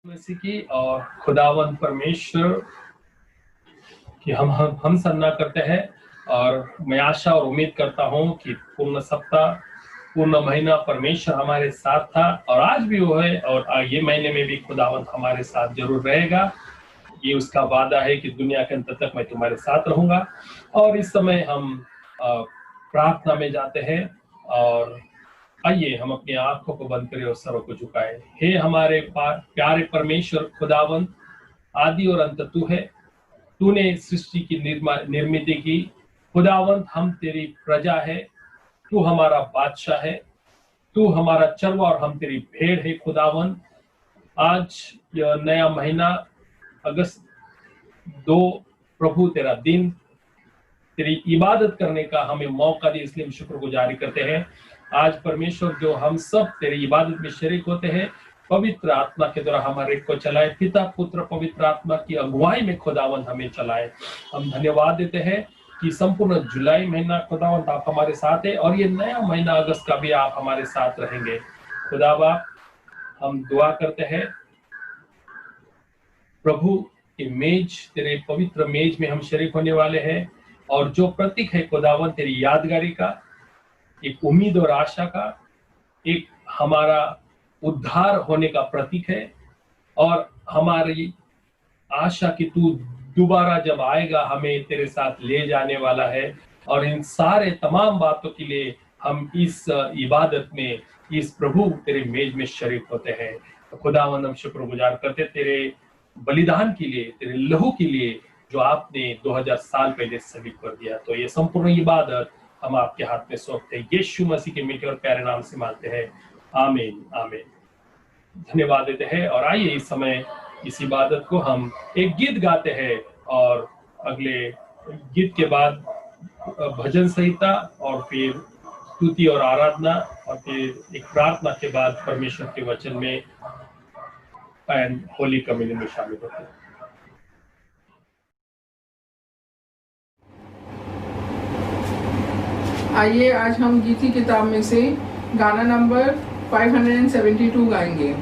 मसीह की और खुदावंद परमेश्वर की हम सराहना करते हैं। और मैं आशा और उम्मीद करता हूं कि पूर्ण सप्ताह पूर्ण महीना परमेश्वर हमारे साथ था और आज भी वो है और ये महीने में भी खुदावंद हमारे साथ जरूर रहेगा। ये उसका वादा है कि दुनिया के अंत तक मैं तुम्हारे साथ रहूंगा। और इस समय हम प्रार्थना में जाते हैं और आइए हम अपनी आंखों को बंद करें और सरों को झुकाएं। हे हमारे प्यारे परमेश्वर खुदावंद, आदि और अंत तू है। तूने सृष्टि की निर्मित की। खुदावंद, हम तेरी प्रजा है, तू हमारा बादशाह है, तू हमारा चरवा और हम तेरी भेड़ है। खुदावंद, आज यह नया महीना अगस्त 2 प्रभु तेरा दिन, तेरी इबादत करने का हमें मौका दिया, इसलिए हम शुक्रगुजारी करते हैं। आज परमेश्वर जो हम सब तेरी इबादत में शरीक होते हैं, पवित्र आत्मा के द्वारा हमारे को चलाए। पिता पुत्र पवित्र आत्मा की अगुवाई में खुदावंद हमें चलाए। हम धन्यवाद देते हैं कि संपूर्ण जुलाई महीना खुदावंद आप हमारे साथ है और ये नया महीना अगस्त का भी आप हमारे साथ रहेंगे। खुदावा, हम दुआ करते हैं प्रभु की मेज, तेरे पवित्र मेज में हम शरीक होने वाले हैं और जो प्रतीक है खुदावंद तेरी यादगारी का, एक उम्मीद और आशा का, एक हमारा उद्धार होने का प्रतीक है और हमारी आशा कि तू दोबारा जब आएगा हमें तेरे साथ ले जाने वाला है। और इन सारे तमाम बातों के लिए हम इस इबादत में, इस प्रभु तेरे मेज में शरीक होते हैं। तो खुदावंद, हम शुक्रगुजार करते तेरे बलिदान के लिए, तेरे लहू के लिए जो आपने 2000 साल पहले सभी कर दिया। तो ये संपूर्ण इबादत हम आपके हाथ में सौंपते हैं, यीशु मसीह के मीठे और प्यारे नाम से मांगते हैं, आमीन आमीन। धन्यवाद देते हैं और आइए इस समय इस इबादत को हम एक गीत गाते हैं और अगले गीत के बाद भजन संहिता और फिर स्तुति और आराधना और फिर एक प्रार्थना के बाद परमेश्वर के वचन में एंड होली कम्युनियन में शामिल होते हैं। आइए आज हम गीत की किताब में से गाना नंबर 572 गाएंगे।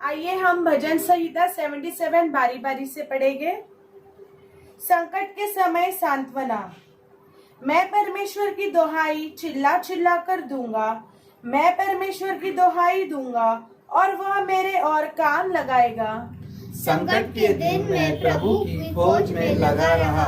आइए हम भजन संहिता 77 बारी बारी से पढ़ेंगे। संकट के समय सांत्वना। मैं परमेश्वर की दोहाई चिल्ला चिल्ला कर दूंगा, मैं परमेश्वर की दोहाई दूंगा और वह मेरे और कान लगाएगा। संकट के दिन मैं प्रभु की खोज में लगा रहा।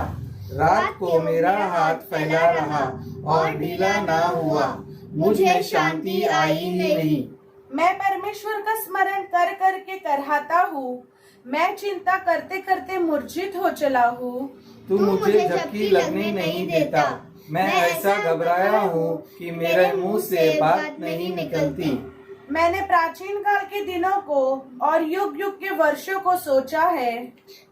रात को मेरा हाथ फैला रहा और ढीला ना हुआ, मुझे शांति आई नहीं। मैं परमेश्वर का स्मरण कर कर के करहाता हूँ, मैं चिंता करते करते मूर्छित हो चला हूँ। तू मुझे झपकी लगने नहीं देता, मैं ऐसा घबराया हूँ कि मेरे मुंह से बात नहीं निकलती। मैंने प्राचीन काल के दिनों को और युग युग के वर्षों को सोचा है।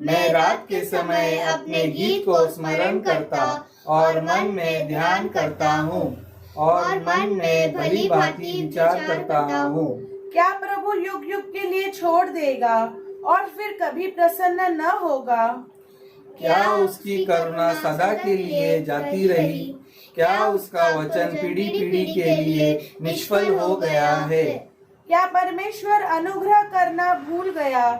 मैं रात के समय अपने गीत को स्मरण करता और मन में ध्यान करता हूँ और मन में भली भांति विचार करता हूँ। क्या प्रभु युग युग के लिए छोड़ देगा और फिर कभी प्रसन्न न होगा? क्या उसकी करुणा सदा के लिए जाती रही? क्या उसका वचन पीढ़ी पीढ़ी के लिए निष्फल हो गया है? क्या परमेश्वर अनुग्रह करना भूल गया?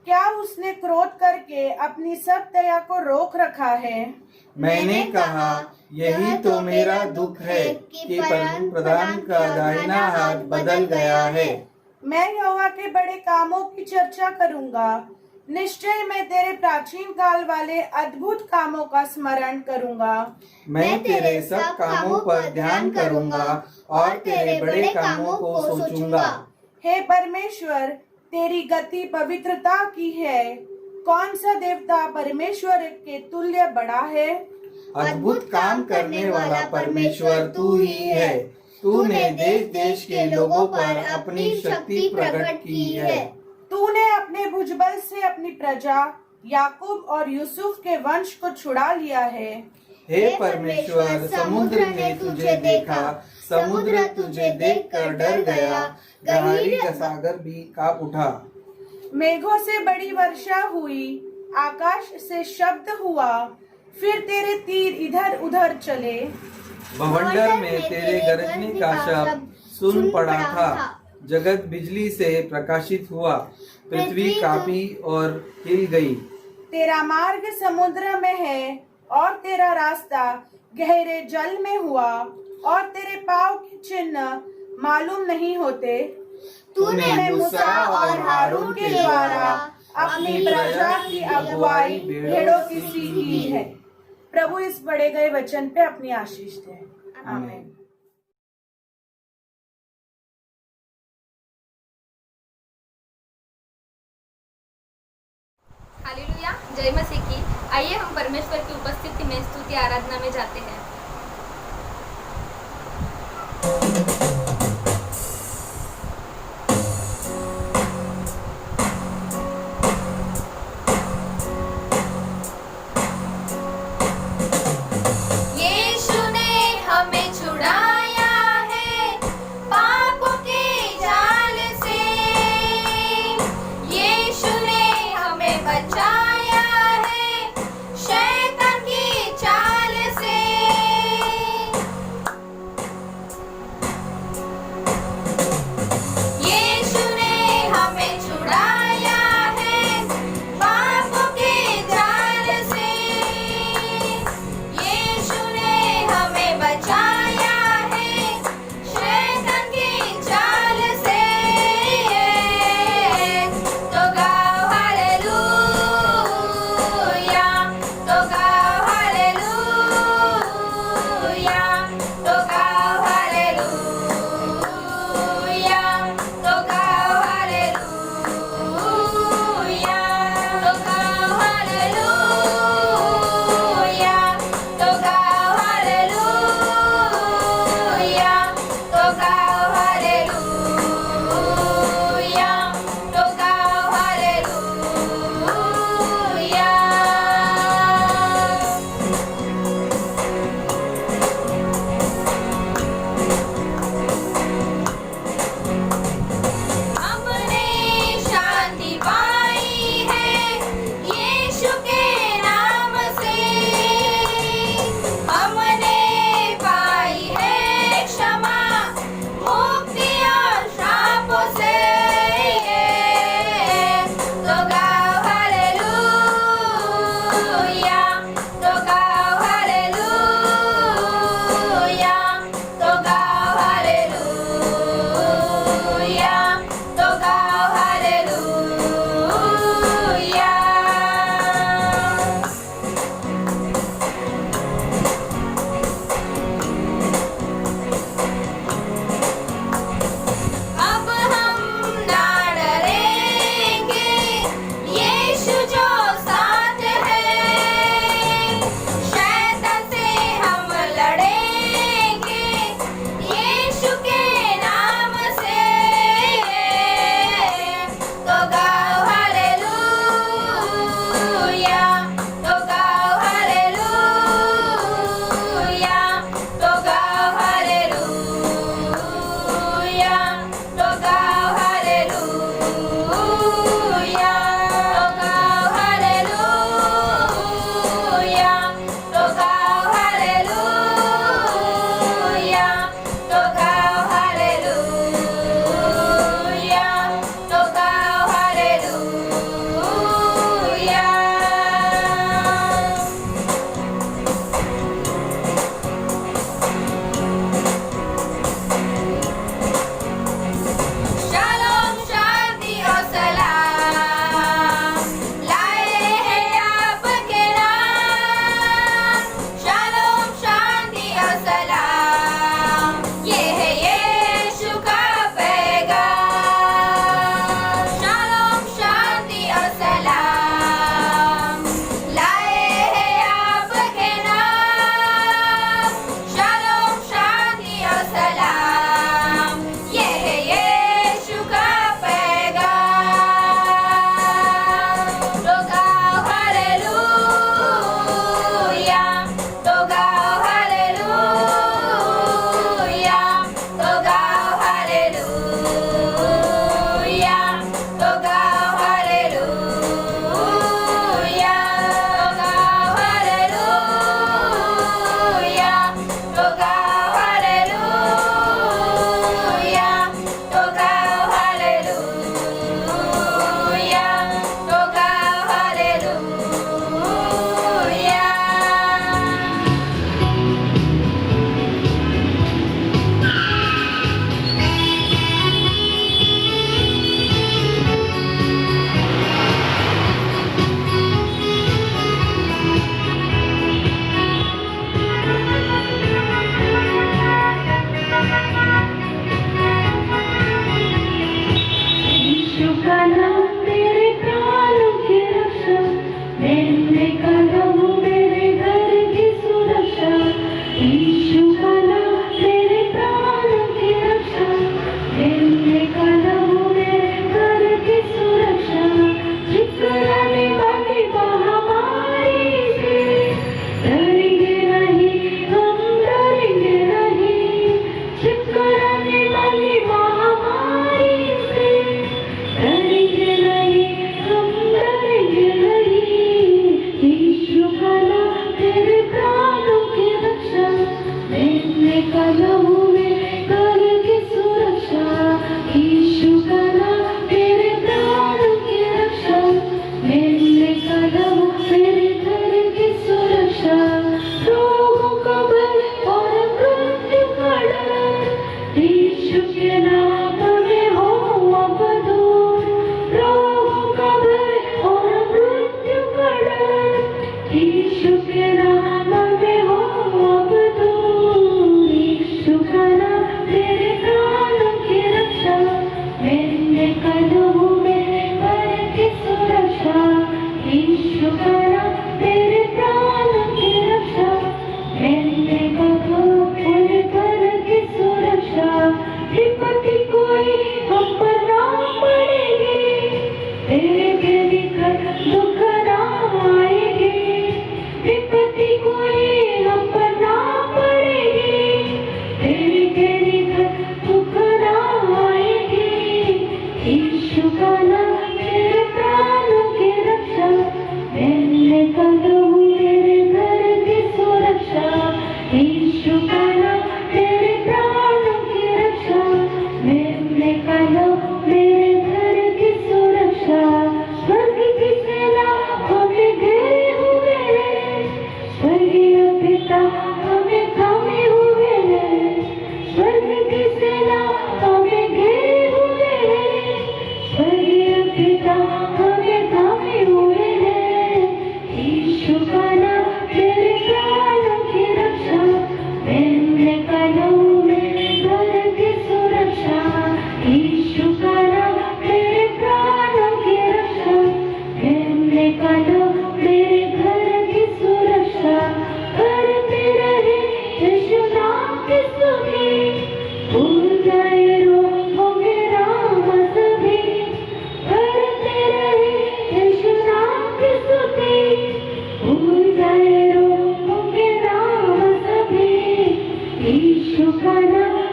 क्या उसने क्रोध करके अपनी सब दया को रोक रखा है? मैंने कहा, यही तो मेरा दुख है कि परम प्रधान का दाहिना हाथ बदल गया है। मैं यहोवा के बड़े कामों की चर्चा करूंगा, निश्चय मैं तेरे प्राचीन काल वाले अद्भुत कामों का स्मरण करूंगा। मैं तेरे सब कामों पर ध्यान करूंगा और तेरे बड़े कामों को सोचूंगा। हे परमेश्वर, तेरी गति पवित्रता की है। कौन सा देवता परमेश्वर के तुल्य बड़ा है? अद्भुत काम करने वाला परमेश्वर तू ही है। तूने देश देश के लोगों पर अपनी शक्ति प्रकट की है। तूने अपने भुजबल से अपनी प्रजा याकूब और यूसुफ के वंश को छुड़ा लिया है। हे परमेश्वर, समुद्र ने तुझे देखा, समुद्र तुझे देखकर डर गया, गहरी सागर भी कांप उठा। मेघों से बड़ी वर्षा हुई, आकाश से शब्द हुआ, फिर तेरे तीर इधर उधर चले। बवंडर में तेरे गरजने का शब्द सुन पड़ा था। जगत बिजली से प्रकाशित हुआ, पृथ्वी कांपी और हिल गई। तेरा मार्ग समुद्र में है और तेरा रास्ता गहरे जल में हुआ, और तेरे पाँव के चिन्ह मालूम नहीं होते। तूने मूसा और हारून के द्वारा अपनी प्रजा की अगुवाई भेड़ों की सी की है। प्रभु इस पढ़े गए वचन पे अपनी आशीष दे। आमीन। हालेलुया, जय मसीह की। आइए हम परमेश्वर की उपस्थिति में स्तुति आराधना में जाते हैं। यीशु ने हमें छुड़ाया है पापों के जाल से, यीशु ने हमें बचाया है शैतान की चाल से।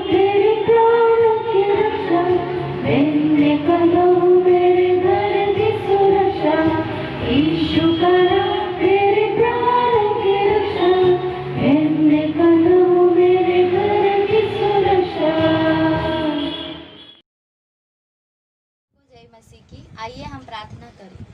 तेरे प्राण की रक्षा, मैंने करो मेरे घर की सुरक्षा, यीशु करो तेरे प्राण की रक्षा, मैंने करो मेरे घर की सुरक्षा। जय मसीह की। आइए हम प्रार्थना करें।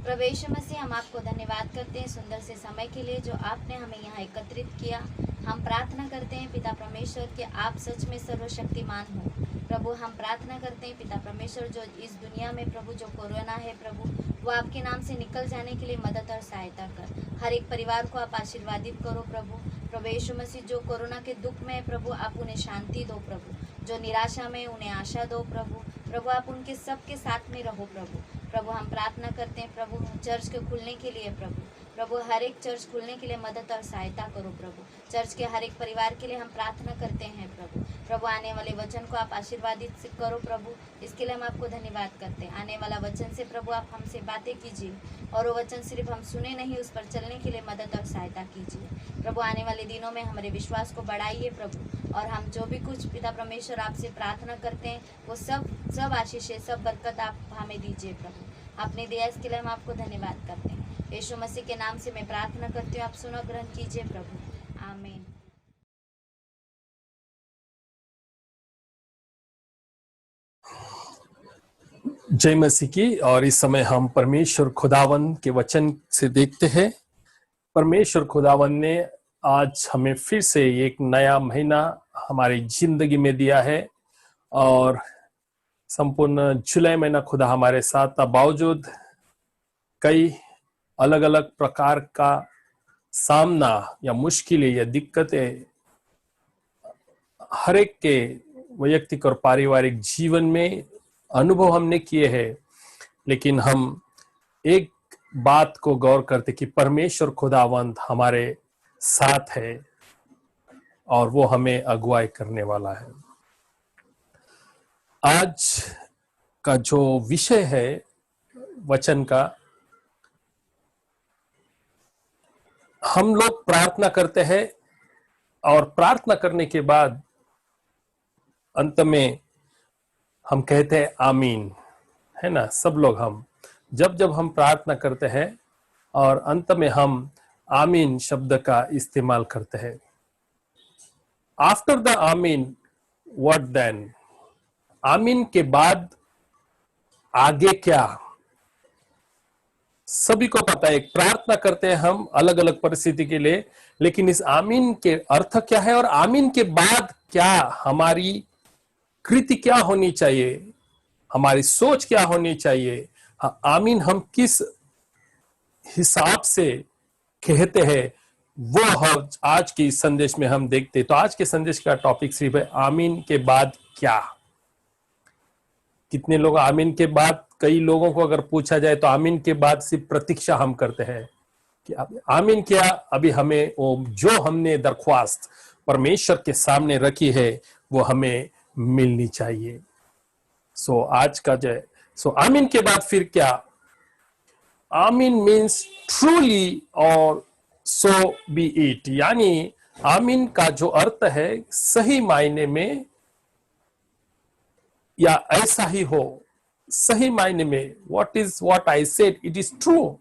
प्रभु यीशु मसीह, हम आपको धन्यवाद करते हैं सुंदर से समय के लिए जो आपने हमें यहाँ एकत्रित किया। हम प्रार्थना करते हैं पिता परमेश्वर कि आप सच में सर्वशक्तिमान हो। प्रभु हम प्रार्थना करते हैं पिता परमेश्वर जो इस दुनिया में प्रभु जो कोरोना है प्रभु वो आपके नाम से निकल जाने के लिए मदद और सहायता कर। हर एक परिवार को आप आशीर्वादित करो प्रभु यीशु मसीह जो कोरोना के दुख में है प्रभु आप उन्हें शांति दो प्रभु, जो निराशा में उन्हें आशा दो प्रभु आप उनके सबके साथ में रहो प्रभु हम प्रार्थना करते हैं प्रभु चर्च के खुलने के लिए प्रभु हर एक चर्च खुलने के लिए मदद और सहायता करो प्रभु। चर्च के हर एक परिवार के लिए हम प्रार्थना करते हैं प्रभु आने वाले वचन को आप आशीर्वादित करो प्रभु, इसके लिए हम आपको धन्यवाद करते हैं। आने वाला वचन से प्रभु आप हमसे बातें कीजिए और वो वचन सिर्फ हम सुने नहीं उस पर चलने के लिए मदद और सहायता कीजिए प्रभु। आने वाले दिनों में हमारे विश्वास को बढ़ाइए प्रभु, और हम जो भी कुछ पिता परमेश्वर आपसे प्रार्थना करते हैं वो सब आशीष सब बरकत आप हमें दीजिए प्रभु। आपने दिया इसके लिए हम आपको धन्यवाद करते हैं। यीशु मसीह के नाम से मैं प्रार्थना करती हूँ, आप सुनो ग्रहण कीजिए प्रभु। आमीन। जय मसीह की। और इस समय हम परमेश्वर खुदावन के वचन से देखते हैं। परमेश्वर खुदावन ने आज हमें फिर से एक नया महीना हमारी जिंदगी में दिया है और संपूर्ण जुलाई महीना खुदा हमारे साथ था। बावजूद कई अलग अलग प्रकार का सामना या मुश्किलें या दिक्कतें हर एक के वैयक्तिक और पारिवारिक जीवन में अनुभव हमने किए हैं, लेकिन हम एक बात को गौर करते कि परमेश्वर खुदावंत हमारे साथ है और वो हमें अगुवाई करने वाला है। आज का जो विषय है वचन का, हम लोग प्रार्थना करते हैं और प्रार्थना करने के बाद अंत में हम कहते हैं आमीन, है ना। सब लोग हम जब हम प्रार्थना करते हैं और अंत में हम आमीन शब्द का इस्तेमाल करते हैं। After the amen what then, आमीन के बाद आगे क्या? सभी को पता है, प्रार्थना करते हैं हम अलग अलग परिस्थिति के लिए, लेकिन इस आमीन के अर्थ क्या है और आमीन के बाद क्या हमारी कृति क्या होनी चाहिए, हमारी सोच क्या होनी चाहिए, आमीन हम किस हिसाब से कहते हैं, वो हम आज के इस संदेश में हम देखते हैं। तो आज के संदेश का टॉपिक सिर्फ है आमीन के बाद क्या। कितने लोग आमीन के बाद, कई लोगों को अगर पूछा जाए तो आमीन के बाद सिर्फ प्रतीक्षा हम करते हैं कि आमीन क्या, अभी हमें वो जो हमने दरख्वास्त परमेश्वर के सामने रखी है वो हमें मिलनी चाहिए। सो आज का जो आमीन के बाद फिर क्या? आमीन मीन्स ट्रूली और सो बी इट, यानी आमीन का जो अर्थ है सही मायने में या ऐसा ही हो, सही मायने में, what I said it is true,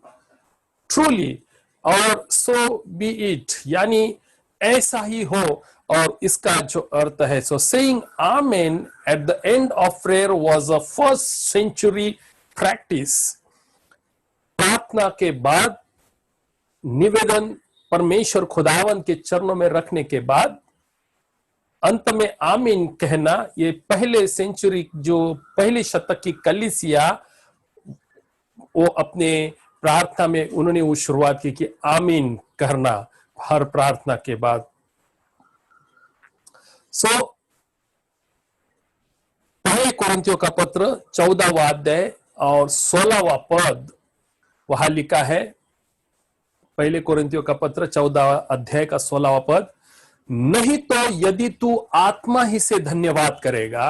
truly, और so be it, यानी ऐसा ही हो। और इसका जो अर्थ है, so saying amen at the end of prayer was a first century practice। प्रार्थना के बाद निवेदन परमेश्वर खुदावन के चरणों में रखने के बाद अंत में आमीन कहना, ये पहले सेंचुरी जो पहली शतक की कलीसिया वो अपने प्रार्थना में उन्होंने वो शुरुआत की कि आमीन करना हर प्रार्थना के बाद। पहले कोरिन्थियों का पत्र 14वां अध्याय और 16वां पद वहां लिखा है। पहले कोरिन्थियों का पत्र 14वां अध्याय का 16वां पद, नहीं तो यदि तू आत्मा ही से धन्यवाद करेगा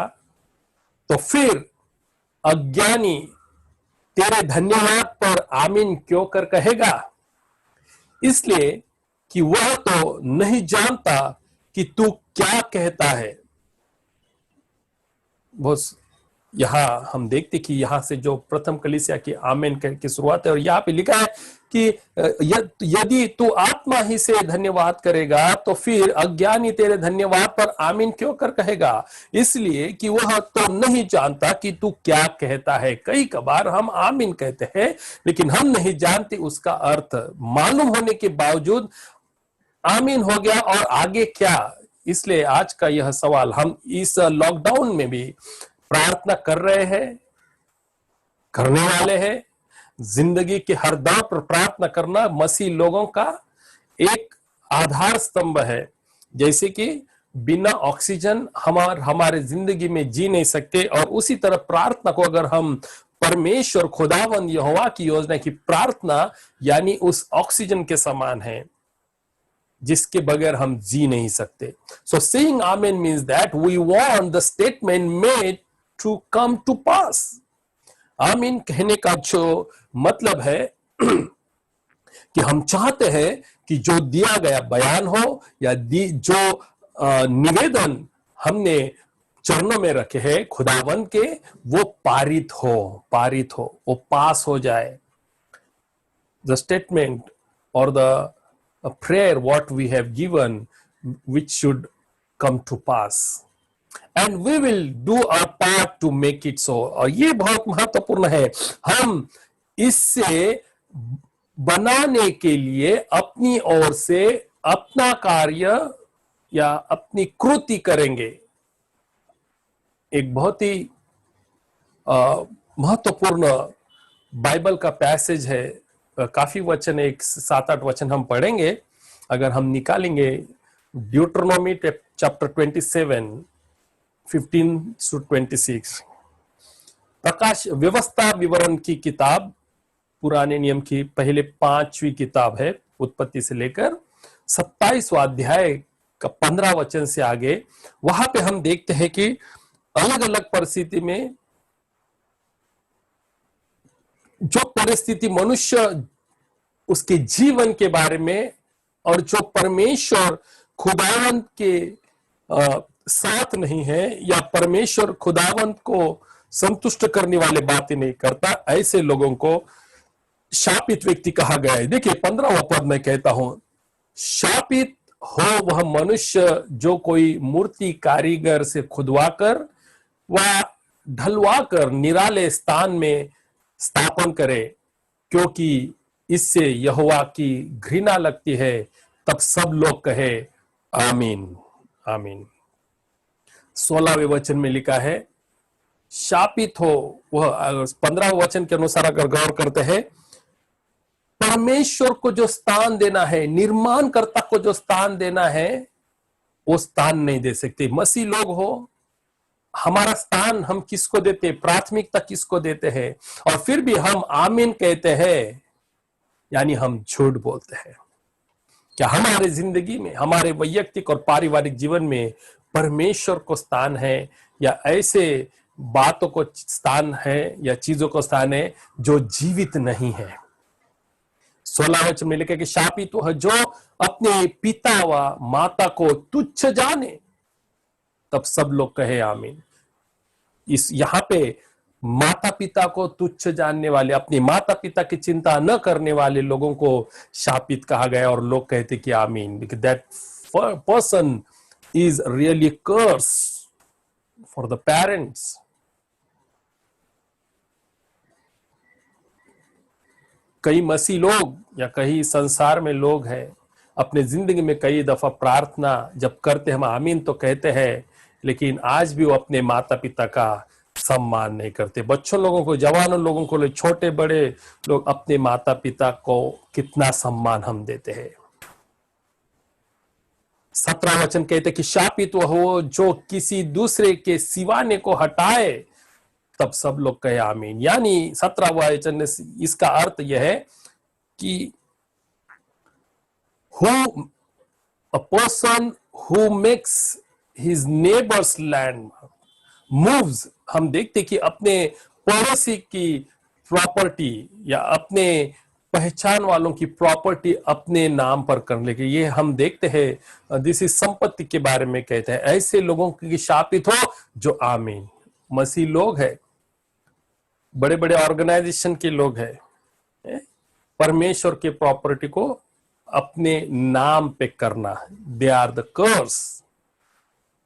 तो फिर अज्ञानी तेरे धन्यवाद पर आमीन क्यों कर कहेगा? इसलिए कि वह तो नहीं जानता कि तू क्या कहता है। बहुत यहाँ हम देखते कि यहाँ से जो प्रथम कलीसिया की आमेन की शुरुआत है, और यहाँ पे लिखा है कि यदि तू आत्मा ही से धन्यवाद करेगा तो फिर अज्ञानी तेरे धन्यवाद पर आमीन क्यों कर कहेगा, इसलिए कि वह तो नहीं जानता कि तू क्या कहता है। कई कबार हम आमीन कहते हैं लेकिन हम नहीं जानते उसका अर्थ। मालूम होने के बावजूद आमीन हो गया और आगे क्या। इसलिए आज का यह सवाल हम इस लॉकडाउन में भी प्रार्थना कर रहे हैं, करने वाले हैं। जिंदगी के हर दौर पर प्रार्थना करना मसीह लोगों का एक आधार स्तंभ है। जैसे कि बिना ऑक्सीजन हमारे जिंदगी में जी नहीं सकते, और उसी तरह प्रार्थना को अगर हम परमेश्वर खुदावंद यहोवा की योजना की प्रार्थना यानी उस ऑक्सीजन के समान है जिसके बगैर हम जी नहीं सकते। So saying amen means that we want the statement made to come to pass. आमीन कहने का जो मतलब है कि हम चाहते हैं कि जो दिया गया बयान हो या जो निवेदन हमने चरणों में रखे हैं खुदावंद के, वो पारित हो, वो पास हो जाए। द स्टेटमेंट और the prayer what we have given which should come to pass and we will do our part to make it so। और ये बहुत महत्वपूर्ण है। हम इससे बनाने के लिए अपनी ओर से अपना कार्य या अपनी कृति करेंगे। एक बहुत ही महत्वपूर्ण बाइबल का पैसेज है, काफी वचन, एक 7-8 वचन हम पढ़ेंगे। अगर हम निकालेंगे ड्यूटरनोमी चैप्टर 27 15-26, प्रकाश व्यवस्था विवरण की किताब, पुराने नियम की पहले 5वीं किताब है, उत्पत्ति से लेकर 27वां अध्याय का 15 वचन से आगे। वहां पे हम देखते हैं कि अलग अलग परिस्थिति में जो परिस्थिति मनुष्य उसके जीवन के बारे में और जो परमेश्वर खुदावंत के साथ नहीं है या परमेश्वर खुदावंत को संतुष्ट करने वाले बातें नहीं करता, ऐसे लोगों को शापित व्यक्ति कहा गया है। देखिए 15वां पद में कहता हूं, शापित हो वह मनुष्य जो कोई मूर्ति कारीगर से खुदवाकर व ढलवाकर निराले स्थान में स्थापन करे, क्योंकि इससे यहोवा की घृणा लगती है। तब सब लोग कहे आमीन आमीन। 16वें वचन में लिखा है, शापित हो वह, 15वें वचन के अनुसार अगर गौर करते हैं, परमेश्वर को जो स्थान देना है, निर्माणकर्ता को जो स्थान देना है, वो स्थान नहीं दे सकते। मसीह लोग हो, हमारा स्थान हम किसको देते, प्राथमिकता किसको देते हैं, और फिर भी हम आमीन कहते हैं, यानी हम झूठ बोलते हैं। क्या हमारे जिंदगी में, हमारे वैयक्तिक और पारिवारिक जीवन में परमेश्वर को स्थान है, या ऐसे बातों को स्थान है या चीजों को स्थान है जो जीवित नहीं है। 16 वचन में लिखा कि शापित वह जो अपने पिता व माता को तुच्छ जाने। तब सब लोग कहे आमीन। इस यहाँ पे माता पिता को तुच्छ जानने वाले, अपने माता पिता की चिंता न करने वाले लोगों को शापित कहा गया, और लोग कहते कि आमीन, because that person is really curse for the parents. कई मसीह लोग या कई संसार में लोग हैं, अपने जिंदगी में कई दफा प्रार्थना जब करते हम आमीन तो कहते हैं, लेकिन आज भी वो अपने माता पिता का सम्मान नहीं करते। बच्चों लोगों को, जवानों लोगों को, छोटे बड़े लोग, अपने माता पिता को कितना सम्मान हम देते हैं। 17 वचन कहते कि शापित वह हो जो किसी दूसरे के सिवाने को हटाए। तब सब लोग कहे आमीन। यानी 17 वचन में इसका अर्थ यह है कि who a person who makes his neighbor's land moves, हम देखते कि अपने पड़ोसी की प्रॉपर्टी या अपने पहचान वालों की प्रॉपर्टी अपने नाम पर करने के, ये हम देखते हैं, दिस इज संपत्ति के बारे में कहते हैं। ऐसे लोगों की शापित हो जो आमीन, मसीह लोग हैं, बड़े बड़े ऑर्गेनाइजेशन के लोग हैं, परमेश्वर के प्रॉपर्टी को अपने नाम पे करना, दे आर द कर्स।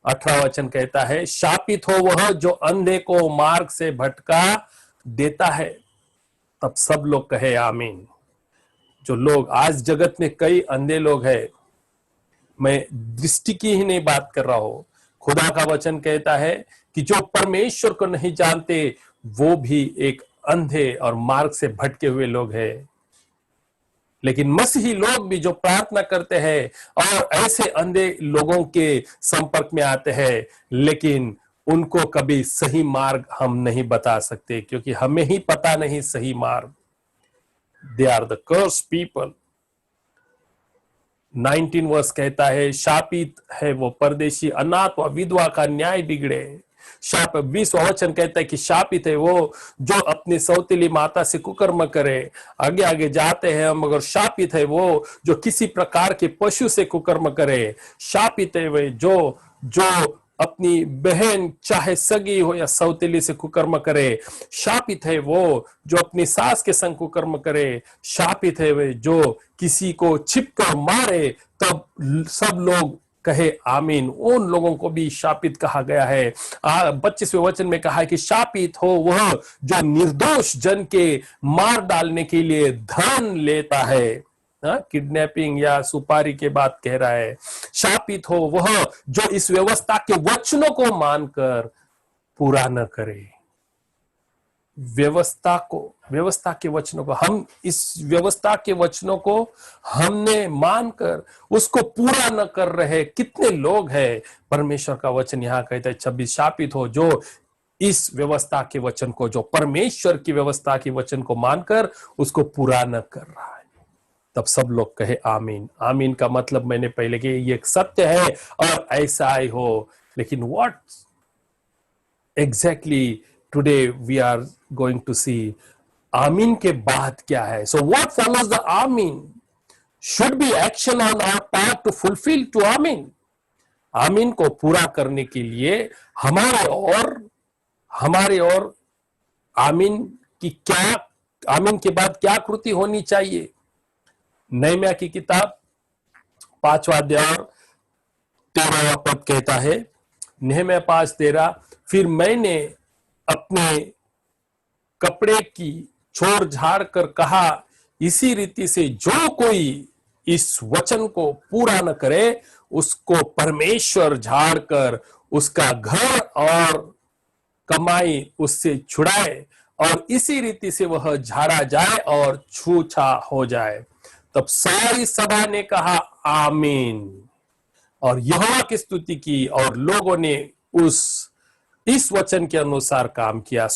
18वां वचन कहता है, शापित हो वह जो अंधे को मार्ग से भटका देता है। तब सब लोग कहे आमीन। जो लोग आज जगत में कई अंधे लोग हैं, मैं दृष्टि की ही नहीं बात कर रहा हूं, खुदा का वचन कहता है कि जो परमेश्वर को नहीं जानते वो भी एक अंधे और मार्ग से भटके हुए लोग हैं। लेकिन मसीही लोग भी जो प्रार्थना करते हैं और ऐसे अंधे लोगों के संपर्क में आते हैं, लेकिन उनको कभी सही मार्ग हम नहीं बता सकते, क्योंकि हमें ही पता नहीं सही मार्ग। They are the curse people. 19 वर्ष कहता है, शापित है वो परदेशी, अनाथ व विधवा का न्याय बिगड़े। 20वां वचन कहता है कि शापित है वो जो अपनी सौतेली माता से कुकर्म करे। आगे आगे जाते हैं हम, मगर शापित है वो जो किसी प्रकार के पशु से कुकर्म करे। शापित है वे जो अपनी बहन चाहे सगी हो या सौतेली से कुकर्म करे। शापित है वो जो अपनी सास के संग कुकर्म करे। शापित है वे जो किसी को छिपकर मारे। तब सब लोग कहे आमीन। उन लोगों को भी शापित कहा गया है। 25वें वचन में कहा है कि शापित हो वह जो निर्दोष जन के मार डालने के लिए धन लेता है। किडनैपिंग या सुपारी के बात कह रहा है। शापित हो वह जो इस व्यवस्था के वचनों को मानकर पूरा न करे। व्यवस्था के वचनों को, हम इस व्यवस्था के वचनों को हमने मानकर उसको पूरा न कर रहे कितने लोग हैं। परमेश्वर का वचन यहाँ कहता है 26, शापित हो जो इस व्यवस्था के वचन को, जो परमेश्वर की व्यवस्था के वचन को मानकर उसको पूरा न कर रहा है। तब सब लोग कहे आमीन। आमीन का मतलब मैंने पहले कि ये एक सत्य है और ऐसा ही हो। लेकिन what exactly today we are going to see, आमीन के बाद क्या है। So what follows the amen should be action on our part to fulfil to amen. आमीन को पूरा करने के लिए हमारे और आमीन के बाद क्या कृति होनी चाहिए। नहम्याह की किताब 5वां अध्याय 13वां पद कहता है, नहम्याह 5:13, फिर मैंने अपने कपड़े की छोड़ झाड़ कर कहा, इसी रीति से जो कोई इस वचन को पूरा न करे उसको परमेश्वर झाड़ कर उसका घर और कमाई उससे छुड़ाए, और इसी रीति से वह झाड़ा जाए और छूछा हो जाए। तब सारी सभा ने कहा आमीन और यहोवा की स्तुति की, और लोगों ने इस वचन के अनुसार काम किया।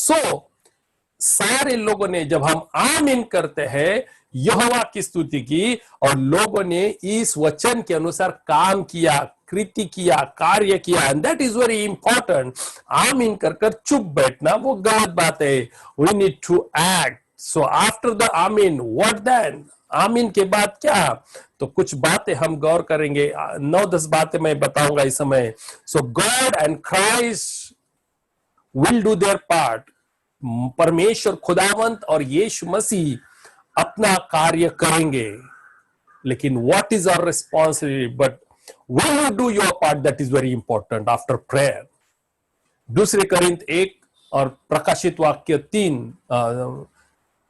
सारे लोगों ने, जब हम आमीन करते हैं, यहोवा की स्तुति की और लोगों ने इस वचन के अनुसार काम किया, कृति किया, कार्य किया। And that is very important. आमीन कर चुप बैठना वो गलत बात है। We need to act. So after the amen what then? आमीन के बाद क्या? तो कुछ बातें हम गौर करेंगे। 9-10 बातें मैं बताऊंगा इस समय। So God and Christ will do their part. परमेश्वर खुदावंत और यीशु मसीह अपना कार्य करेंगे, लेकिन what is our responsibility? But when you do your part, that is very important after prayer. 2 Corinth 1 और प्रकाशित वाक्य 3,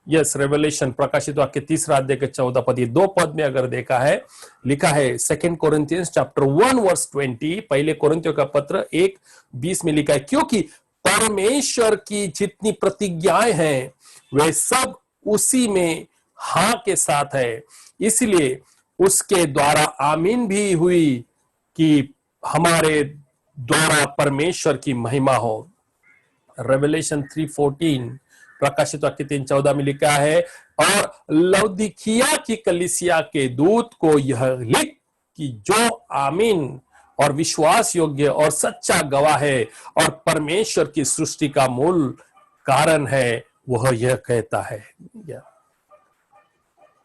रेवलेशन प्रकाशित वाक्य 3 अध्याय के 14 पद, ये 2 पद में अगर देखा है, लिखा है 2 कोरिन्थियंस चैप्टर 1 वर्स 20, पहले कोरिन्थियों का पत्र 1:20 में लिखा है, क्योंकि परमेश्वर की जितनी प्रतिज्ञाएं हैं वे सब उसी में हाँ के साथ है, इसलिए उसके द्वारा आमीन भी हुई कि हमारे द्वारा परमेश्वर की महिमा हो। रेवलेशन 3:14 प्रकाशित वाक्य 3:14 में लिखा है, और लौदीकिया की कलीसिया के दूत को यह लिख कि जो आमीन और विश्वास योग्य और सच्चा गवाह है और परमेश्वर की सृष्टि का मूल कारण है, वह यह कहता है।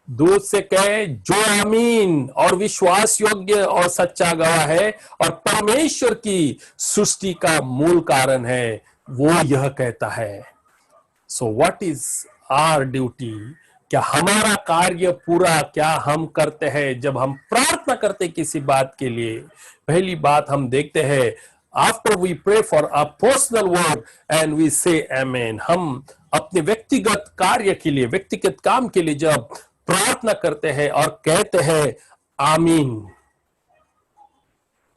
दूत से कहे जो आमीन और विश्वास योग्य और सच्चा गवाह है और परमेश्वर की सृष्टि का मूल कारण है। वो यह कहता है, so what is our duty, क्या हमारा कार्य पूरा क्या हम करते हैं जब हम प्रार्थना करते किसी बात के लिए? पहली बात हम देखते हैं, after we pray for a personal word and we say amen, हम अपने व्यक्तिगत कार्य के लिए, व्यक्तिगत काम के लिए जब प्रार्थना करते हैं और कहते हैं आमीन,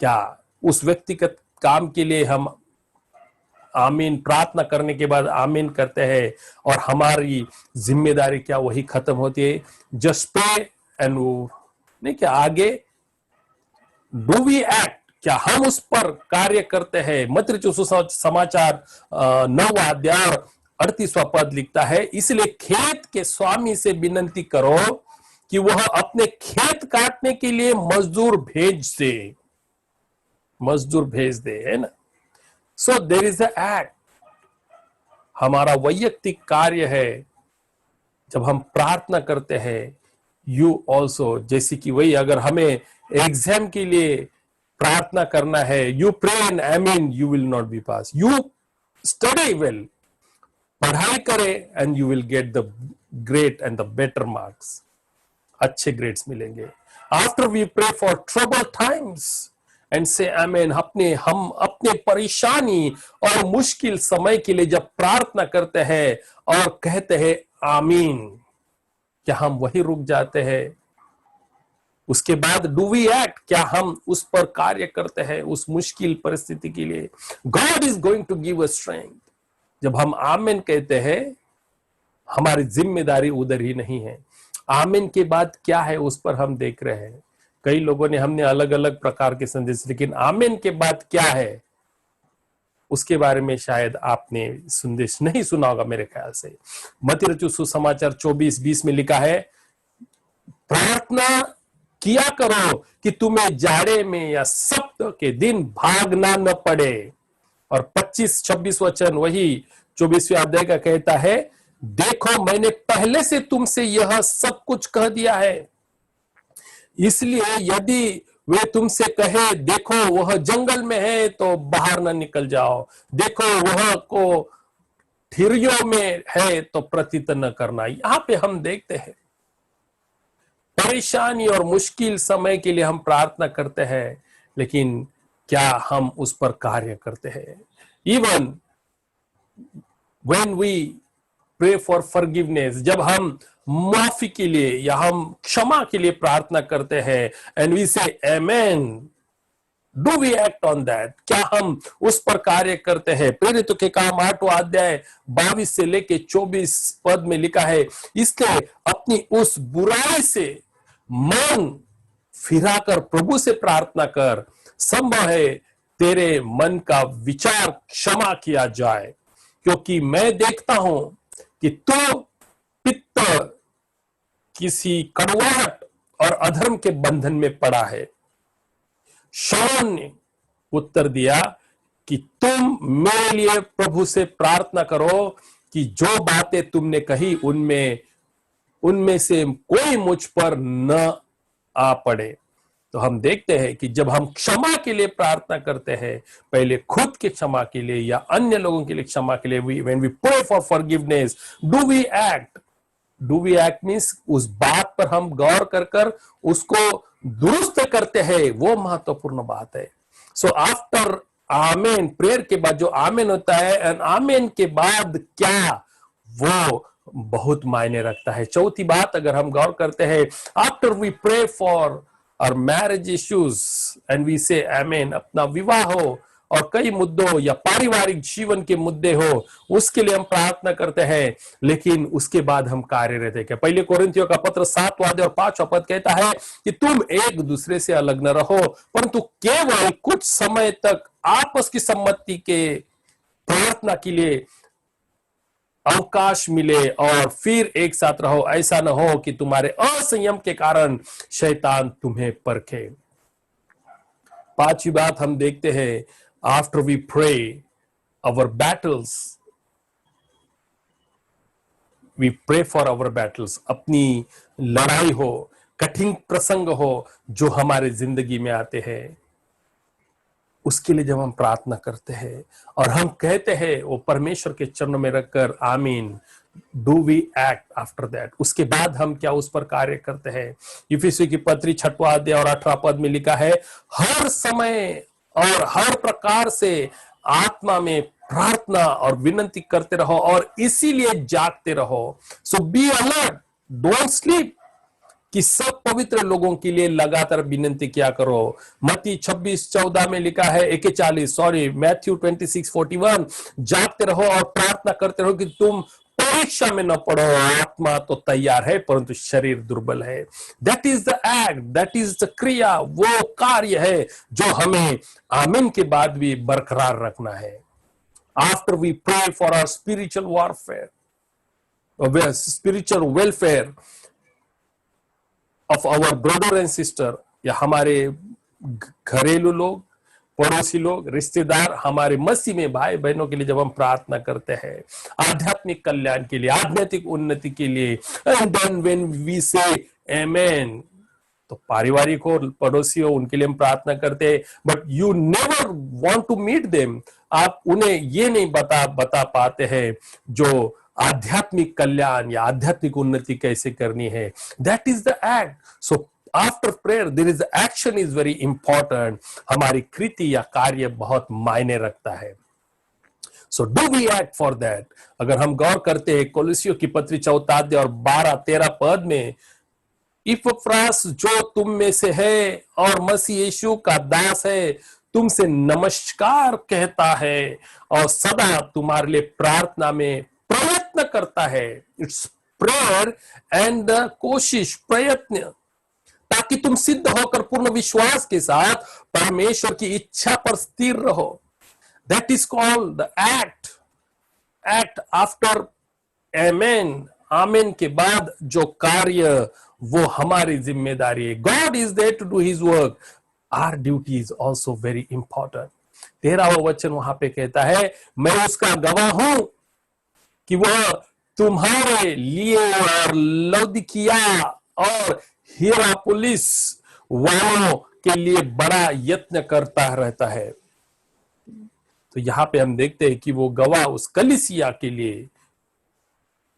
क्या उस व्यक्तिगत काम के लिए हम आमीन प्रार्थना करने के बाद आमीन करते हैं और हमारी जिम्मेदारी क्या वही खत्म होती है? जस्ट प्रे एंड नहीं, क्या आगे डू वी एक्ट, क्या हम उस पर कार्य करते हैं? मत्ती रचित सुसमाचार 9वां अध्याय 38वां पद लिखता है, इसलिए खेत के स्वामी से विनती करो कि वह अपने खेत काटने के लिए मजदूर भेज दे, है ना? So there is a act, हमारा वैयक्तिक कार्य है जब हम प्रार्थना करते हैं। यू ऑल्सो, जैसे कि वही अगर हमें एग्जाम के लिए प्रार्थना करना है, you pray and amen, you will not be pass. You study well, पढ़ाई करे and you will get the great and the better marks, अच्छे ग्रेड्स मिलेंगे। After we pray for trouble times and say amen, हम अपने परेशानी और मुश्किल समय के लिए जब प्रार्थना करते हैं और कहते हैं आमीन, क्या हम वही रुक जाते हैं? उसके बाद डू वी एक्ट, क्या हम उस पर कार्य करते हैं उस मुश्किल परिस्थिति के लिए? God is going to give us strength. जब हम आमीन कहते हैं, हमारी जिम्मेदारी उधर ही नहीं है। आमीन के बाद क्या है उस पर हम देख रहे हैं। कई लोगों ने, हमने अलग अलग प्रकार के संदेश, लेकिन आमीन के बाद क्या है उसके बारे में शायद आपने संदेश नहीं सुना होगा मेरे ख्याल से। मत्ती रचित सुसमाचार 24:20 में लिखा है, प्रार्थना किया करो कि तुम्हें जाड़े में या सप्ताह के दिन भागना न पड़े। और 25-26 वचन वही 24वें अध्याय का कहता है, देखो मैंने पहले से तुमसे यह सब कुछ कह दिया है, इसलिए यदि वे तुमसे कहे देखो वह जंगल में है तो बाहर न निकल जाओ, देखो वह को ठिरियों में है तो प्रतीत न करना। यहां पे हम देखते हैं परेशानी और मुश्किल समय के लिए हम प्रार्थना करते हैं, लेकिन क्या हम उस पर कार्य करते हैं? Even when we pray for forgiveness, जब हम माफी के लिए या हम क्षमा के लिए प्रार्थना करते हैं, and we say amen, do we act on that, क्या हम उस पर कार्य करते हैं? प्रेरितों के काम 8वां अध्याय 22 से लेके 24 पद में लिखा है, इसलिए अपनी उस बुराई से मन फिराकर प्रभु से प्रार्थना कर, संभव है तेरे मन का विचार क्षमा किया जाए, क्योंकि मैं देखता हूं कि तू पित्त किसी कड़वाहट और अधर्म के बंधन में पड़ा है। शाऊल ने उत्तर दिया कि तुम मेरे लिए प्रभु से प्रार्थना करो कि जो बातें तुमने कही उनमें से कोई मुझ पर न आ पड़े। तो हम देखते हैं कि जब हम क्षमा के लिए प्रार्थना करते हैं, पहले खुद के क्षमा के लिए या अन्य लोगों के लिए क्षमा के लिए, when we pray for forgiveness, do we act? Do we act means उस बात पर हम गौर कर उसको दुरुस्त करते हैं, वो महत्वपूर्ण बात है। सो आफ्टर आमेन, प्रेयर के बाद जो आमेन होता है, एंड आमेन के बाद क्या, वो बहुत मायने रखता है। चौथी बात अगर हम गौर करते हैं, आफ्टर वी प्रे फॉर और marriage issues and we say आमेन, अपना विवाह हो और कई मुद्दों या पारिवारिक जीवन के मुद्दे हो, उसके लिए हम प्रार्थना करते हैं, लेकिन उसके बाद हम कार्यरत हैं क्या? पहले कोरिन्थियों का पत्र 7वां अध्याय और 5वां पद कहता है कि तुम एक दूसरे से अलग न रहो, परंतु केवल कुछ समय तक आपस की सम्मति के प्रार्थना के लिए अवकाश मिले और फिर एक साथ रहो, ऐसा न हो कि तुम्हारे असंयम के कारण शैतान तुम्हें परखे। पांचवी बात हम देखते हैं, after we pray our battles, we pray for our battles, अपनी लड़ाई हो, कठिन प्रसंग हो जो हमारे जिंदगी में आते हैं, उसके लिए जब हम प्रार्थना करते हैं और हम कहते हैं वो परमेश्वर के चरणों में रखकर आमीन, do we act after that? उसके बाद हम क्या उस पर कार्य करते हैं? इफिसियों की पत्री 6वां अध्याय और 8वां पद में लिखा है, हर समय और हर प्रकार से आत्मा में प्रार्थना और विनती करते रहो और इसीलिए जागते रहो। सो बी अलर्ट, डोंट स्लीप, कि सब पवित्र लोगों के लिए लगातार विनती किया करो। मत्ती 26:14 में लिखा है, 41 मैथ्यू 26:41, जागते रहो और प्रार्थना करते रहो कि तुम परीक्षा में न पड़ो। आत्मा तो तैयार है परंतु शरीर दुर्बल है। That is the act, that is the क्रिया, वो कार्य है जो हमें आमीन के बाद भी बरकरार रखना है। After we pray for our spiritual warfare, spiritual welfare of our brother and sister, या हमारे घरेलू लोग, पड़ोसी लोग, रिश्तेदार, हमारे मसीह में भाई बहनों के लिए जब हम प्रार्थना करते हैं आध्यात्मिक कल्याण के लिए, आध्यात्मिक उन्नति के लिए, and then when we say आमेन, तो पारिवारिक हो, पड़ोसी हो, उनके लिए हम प्रार्थना करते हैं, but you never want to meet them. आप उन्हें ये नहीं बता पाते हैं जो आध्यात्मिक कल्याण या आध्यात्मिक उन्नति कैसे करनी है। That is the act. So after prayer there is action is very important. हमारी कृति या कार्य बहुत मायने रखता है। So do we act for that? अगर हम गौर करते हैं कोलोसियों की पत्री 4 अध्याय और 12-13 पद में, इपफ्रास जो तुम में से है और मसीह यीशु का दास है, तुमसे नमस्कार कहता है और सदा तुम्हारे लिए प्रार्थना में प्रयत्न करता है। इट्स प्रेयर एंड कोशिश, प्रयत्न, ताकि तुम सिद्ध होकर पूर्ण विश्वास के साथ परमेश्वर की इच्छा पर स्थिर रहो। That is called the act. Act after amen, आमेन के बाद जो कार्य, वो हमारी जिम्मेदारी है। God is there to do his work, our duty is also very important. 13वां वचन वहां पे कहता है, मैं उसका गवाह हूं कि वह तुम्हारे लिए और लौदीकिया और हिरापोलिस वालों के लिए बड़ा यत्न करता रहता है। तो यहां पे हम देखते हैं कि वो गवाह उस कलीसिया के लिए।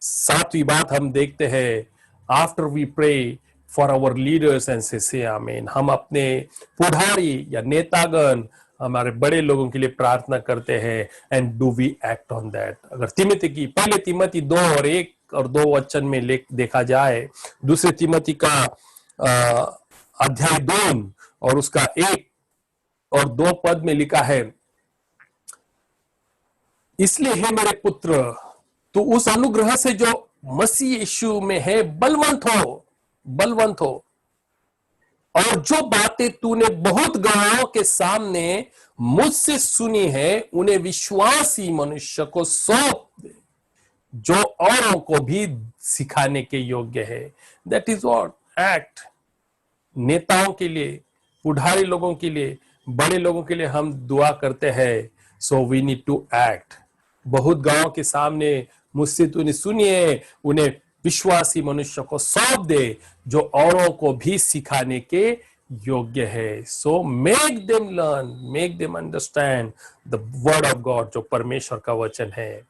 7वीं बात हम देखते हैं, after we pray for our leaders and say amen, हम अपने पुढारी या नेतागण, हमारे बड़े लोगों के लिए प्रार्थना करते हैं, and do we act on that? अगर तिमोथी की पहले तिमोथी 2 और 1 और 2 वचन में देखा जाए, दूसरे तिमोथी का अध्याय 2 और उसका 1 और 2 पद में लिखा है, इसलिए हे मेरे पुत्र, तू उस अनुग्रह से जो मसीह यीशु में है बलवंत हो, और जो बातें तूने बहुत गवाहों के सामने मुझसे सुनी है उन्हें विश्वासी मनुष्य को सौंप दे, जो औरों को भी सिखाने के योग्य है। That is what act. नेताओं के लिए, पुढारी लोगों के लिए, बड़े लोगों के लिए हम दुआ करते हैं। So we need to act. बहुत गांवों के सामने मुझसे तूने सुनी है, उन्हें विश्वासी मनुष्य को सौंप दे, जो औरों को भी सिखाने के योग्य है। So make them learn, make them understand the word of God, जो परमेश्वर का वचन है।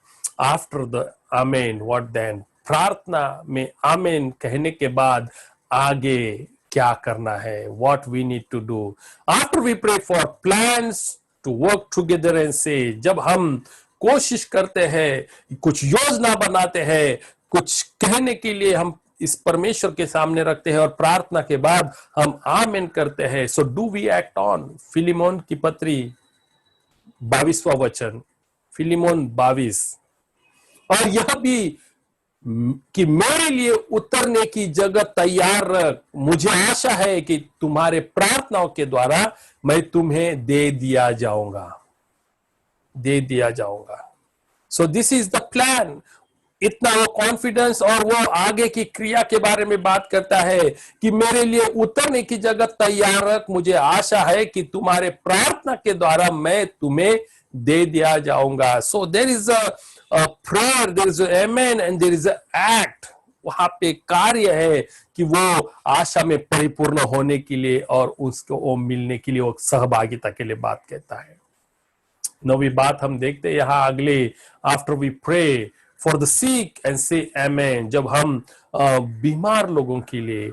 After the amen, what then? प्रार्थना में आमेन कहने के बाद आगे क्या करना है? What we need to do after we pray for plans to work together and say, जब हम कोशिश करते हैं, कुछ योजना बनाते हैं, कुछ कहने के लिए हम इस परमेश्वर के सामने रखते हैं और प्रार्थना के बाद हम आमेन करते हैं। So do we act on? Philemon की पत्री 22वां वचन, फिलिमोन 22, और यह भी कि मेरे लिए उतरने की जगह तैयार रख, मुझे आशा है कि तुम्हारे प्रार्थनाओं के द्वारा मैं तुम्हें दे दिया जाऊंगा। So this is the plan. इतना वो कॉन्फिडेंस और वो आगे की क्रिया के बारे में बात करता है कि मेरे लिए उतरने की जगह तैयार रख, मुझे आशा है कि तुम्हारे प्रार्थना के द्वारा मैं तुम्हें दे दिया जाऊंगा। So there is a prayer, there is an amen, and there is an act. वहां पे कार्य है कि वो आशा में परिपूर्ण होने के लिए और उसको वो मिलने के लिए, वो सहभागिता के लिए बात कहता है। 9वीं बात हम देखते हैं यहाँ अगले, after we pray for the sick and say amen, जब हम बीमार लोगों के लिए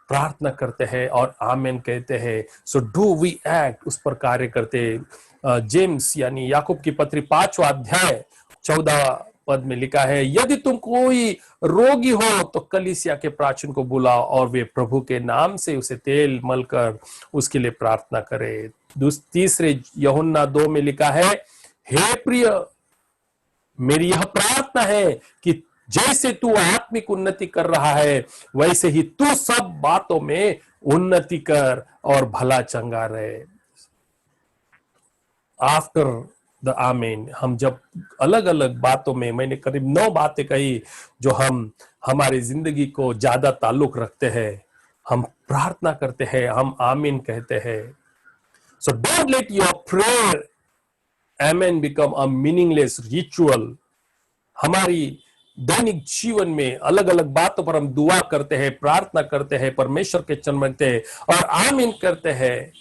प्रार्थना करते हैं और आमेन कहते हैं, सो डू वी एक्ट, उस पर कार्य करते हैं। जेम्स यानी याकूब की पत्री 5वां अध्याय 14 पद में लिखा है, यदि तुम कोई रोगी हो तो कलीसिया के प्राचीन को बुलाओ और वे प्रभु के नाम से उसे तेल मलकर उसके लिए प्रार्थना करे। तीसरे यूहन्ना 2 में लिखा है, हे प्रिय, मेरी यह प्रार्थना है कि जैसे तू आत्मिक उन्नति कर रहा है वैसे ही तू सब बातों में उन्नति कर और भला चंगा रहे। आफ्टर द आमीन, हम जब अलग अलग बातों में, मैंने करीब 9 बातें कही जो हम हमारी जिंदगी को ज्यादा ताल्लुक रखते हैं, हम प्रार्थना करते हैं, हम आमीन कहते हैं। So don't let your prayer आमीन बिकम अ मीनिंगलेस रिचुअल। हमारी दैनिक जीवन में अलग अलग बातों पर हम दुआ करते हैं, प्रार्थना करते हैं, परमेश्वर के चरण बनते हैं और आमीन करते हैं,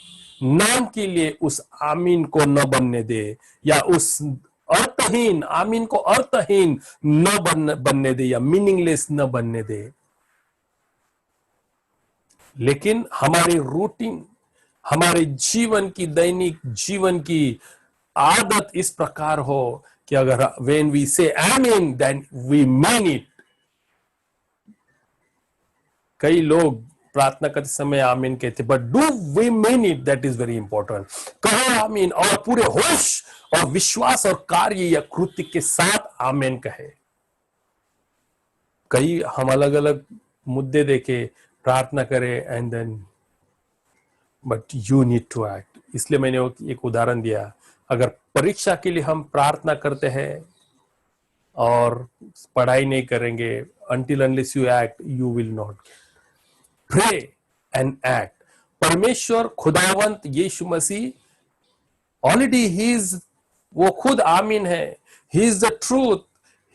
नाम के लिए उस आमीन को न बनने दे, या उस अर्थहीन आमीन को अर्थहीन न बनने दे, या मीनिंगलेस न बनने दे। लेकिन हमारी रूटीन, हमारे जीवन की, दैनिक जीवन की आदत इस प्रकार हो कि अगर when we say amen then we mean it। कई लोग प्रार्थना करते समय आमीन कहते, but do we mean it, that is very important. कहो आमीन और पूरे होश और विश्वास और कार्य या कृत्य के साथ आमीन कहे। कई हम अलग अलग मुद्दे देखे, प्रार्थना करें and then but you need to act. इसलिए मैंने एक उदाहरण दिया, अगर परीक्षा के लिए हम प्रार्थना करते हैं और पढ़ाई नहीं करेंगे, until unless you act you will not pray and act। परमेश्वर खुदावंत यीशु मसीह ऑलरेडी ही इज, वो खुद आमीन है, he is the truth,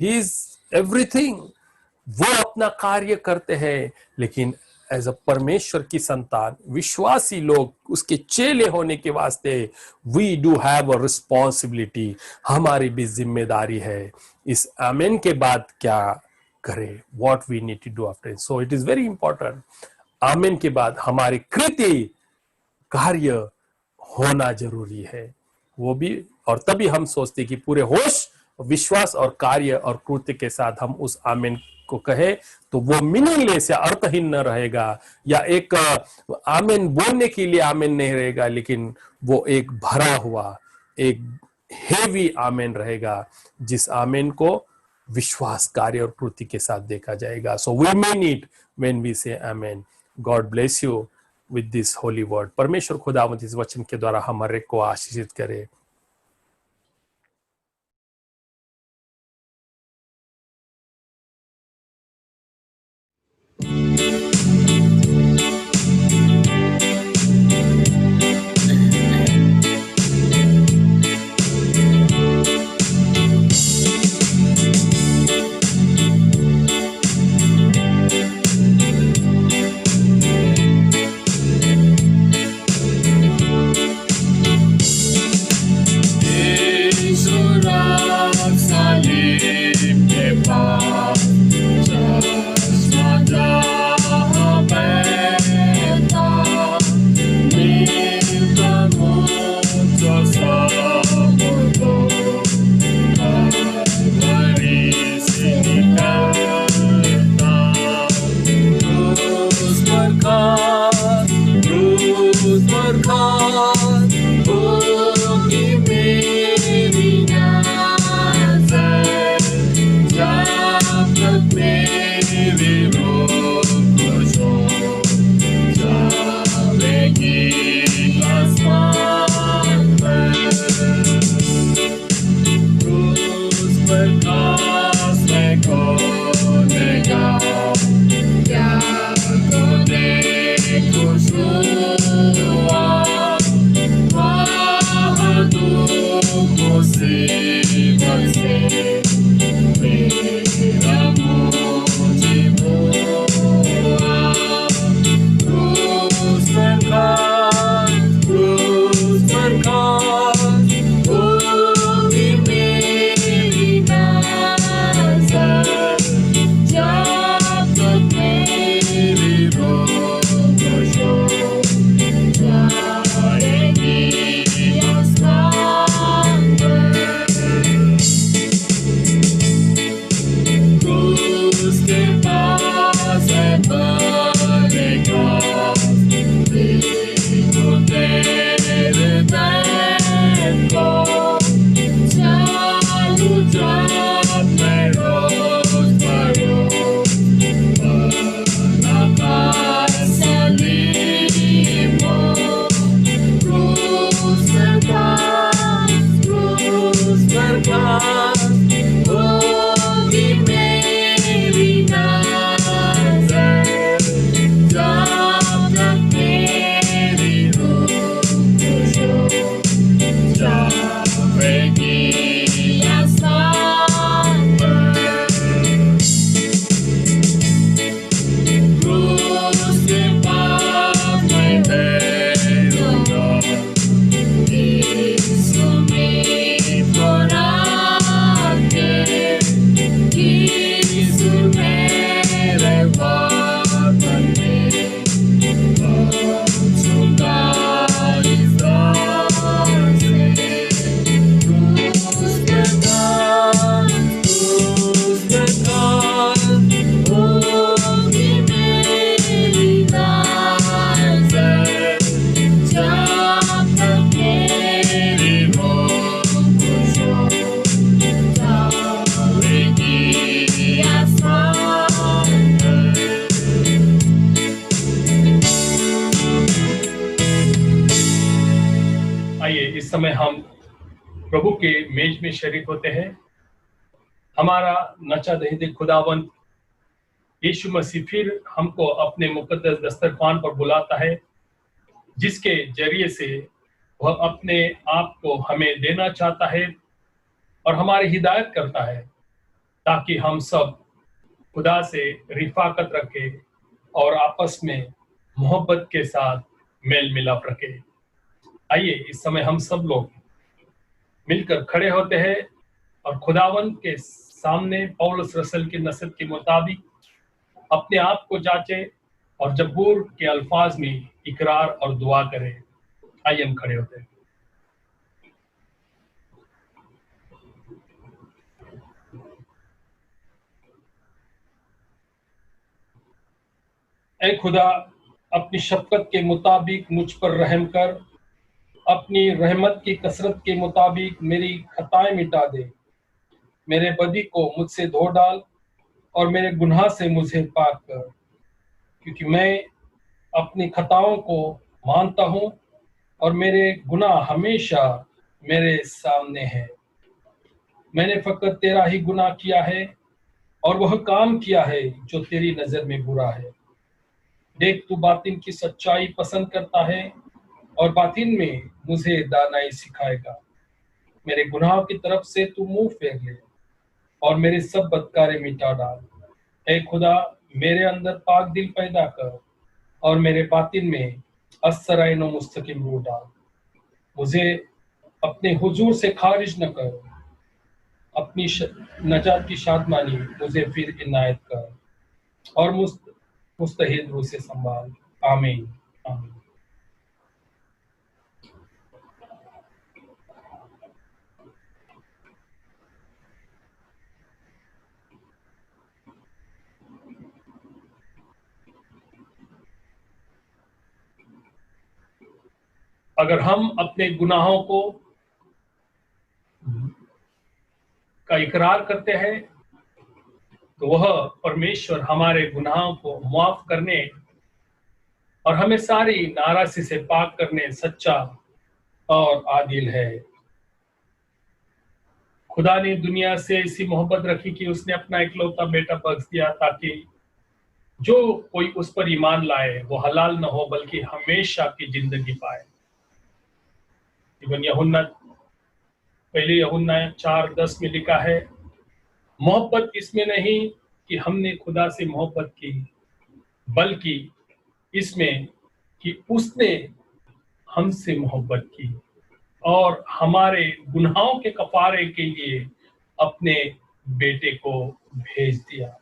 he is everything. वो अपना कार्य करते हैं, लेकिन एज अ परमेश्वर की संतान, विश्वासी लोग, उसके चेले होने के वास्ते we do have a responsibility, हमारी भी जिम्मेदारी है इस आमीन के बाद क्या करें, what we need to do after. So it is very important, आमीन के बाद हमारे कृत्य कार्य होना जरूरी है, वो भी, और तभी हम सोचते कि पूरे होश, विश्वास और कार्य और कृत्य के साथ हम उस आमीन को कहे तो वो मीनिंगलेस या अर्थहीन न रहेगा, या एक आमीन बोलने के लिए आमीन नहीं रहेगा, लेकिन वो एक भरा हुआ, एक हेवी आमीन रहेगा, जिस आमीन को विश्वास, कार्य और कृत्य के साथ देखा जाएगा। So we mean it when we say amen. God bless you with this holy word. परमेश्वर खुदावंद इस वचन के द्वारा हमारे को आशीषित करे। प्रभु के मेज में शरीक होते हैं। हमारा नचा दहीद खुदावंत यीशु मसीह फिर हमको अपने मुकद्दस दस्तरखान पर बुलाता है, जिसके जरिए से वह अपने आप को हमें देना चाहता है और हमारी हिदायत करता है, ताकि हम सब खुदा से रिफाकत रखें और आपस में मोहब्बत के साथ मेल मिलाप रखें। आइए इस समय हम सब लोग मिलकर खड़े होते हैं और खुदावंत के सामने पौलुस रसूल की नसीहत के मुताबिक अपने आप को जांचे और जबूर के अल्फाज में इकरार और दुआ करें। आइए हम खड़े होते हैं। ऐ खुदा, अपनी शफकत के मुताबिक मुझ पर रहम कर, अपनी रहमत की कसरत के मुताबिक मेरी खताएं मिटा दे। मेरे बदी को मुझसे धो डाल और मेरे गुनाह से मुझे पाक कर, क्योंकि मैं अपनी खताओं को मानता हूँ और मेरे गुनाह हमेशा मेरे सामने है। मैंने फकत तेरा ही गुनाह किया है और वह काम किया है जो तेरी नजर में बुरा है। देख, तू बातिन की सच्चाई पसंद करता है और बातिन में मुझे दानाई सिखाएगा। मेरे गुनाहों की तरफ से तू मुंह फेर ले और मेरे सब बदकारे मिटा डाल। ऐ खुदा, मेरे अंदर पाक दिल पैदा कर और मेरे बातिन में अस्सराइन व मुस्तकिम रूह डाल। मुझे अपने हुजूर से खारिज न कर, अपनी नजात की शादमानी मुझे फिर इनायत कर और मुस्तहिद रूह से संभाल। आमीन आमीन। अगर हम अपने गुनाहों का इकरार करते हैं तो वह परमेश्वर हमारे गुनाहों को माफ करने और हमें सारी नाराजगी से पाक करने सच्चा और आदिल है। खुदा ने दुनिया से ऐसी मोहब्बत रखी कि उसने अपना इकलौता बेटा बख्श दिया, ताकि जो कोई उस पर ईमान लाए वो हलाल न हो बल्कि हमेशा की जिंदगी पाए। पहले यूहन्ना 4:10 में लिखा है, मोहब्बत इसमें नहीं कि हमने खुदा से मोहब्बत की, बल्कि इसमें कि उसने हमसे मोहब्बत की और हमारे गुनाहों के कफारे के लिए अपने बेटे को भेज दिया।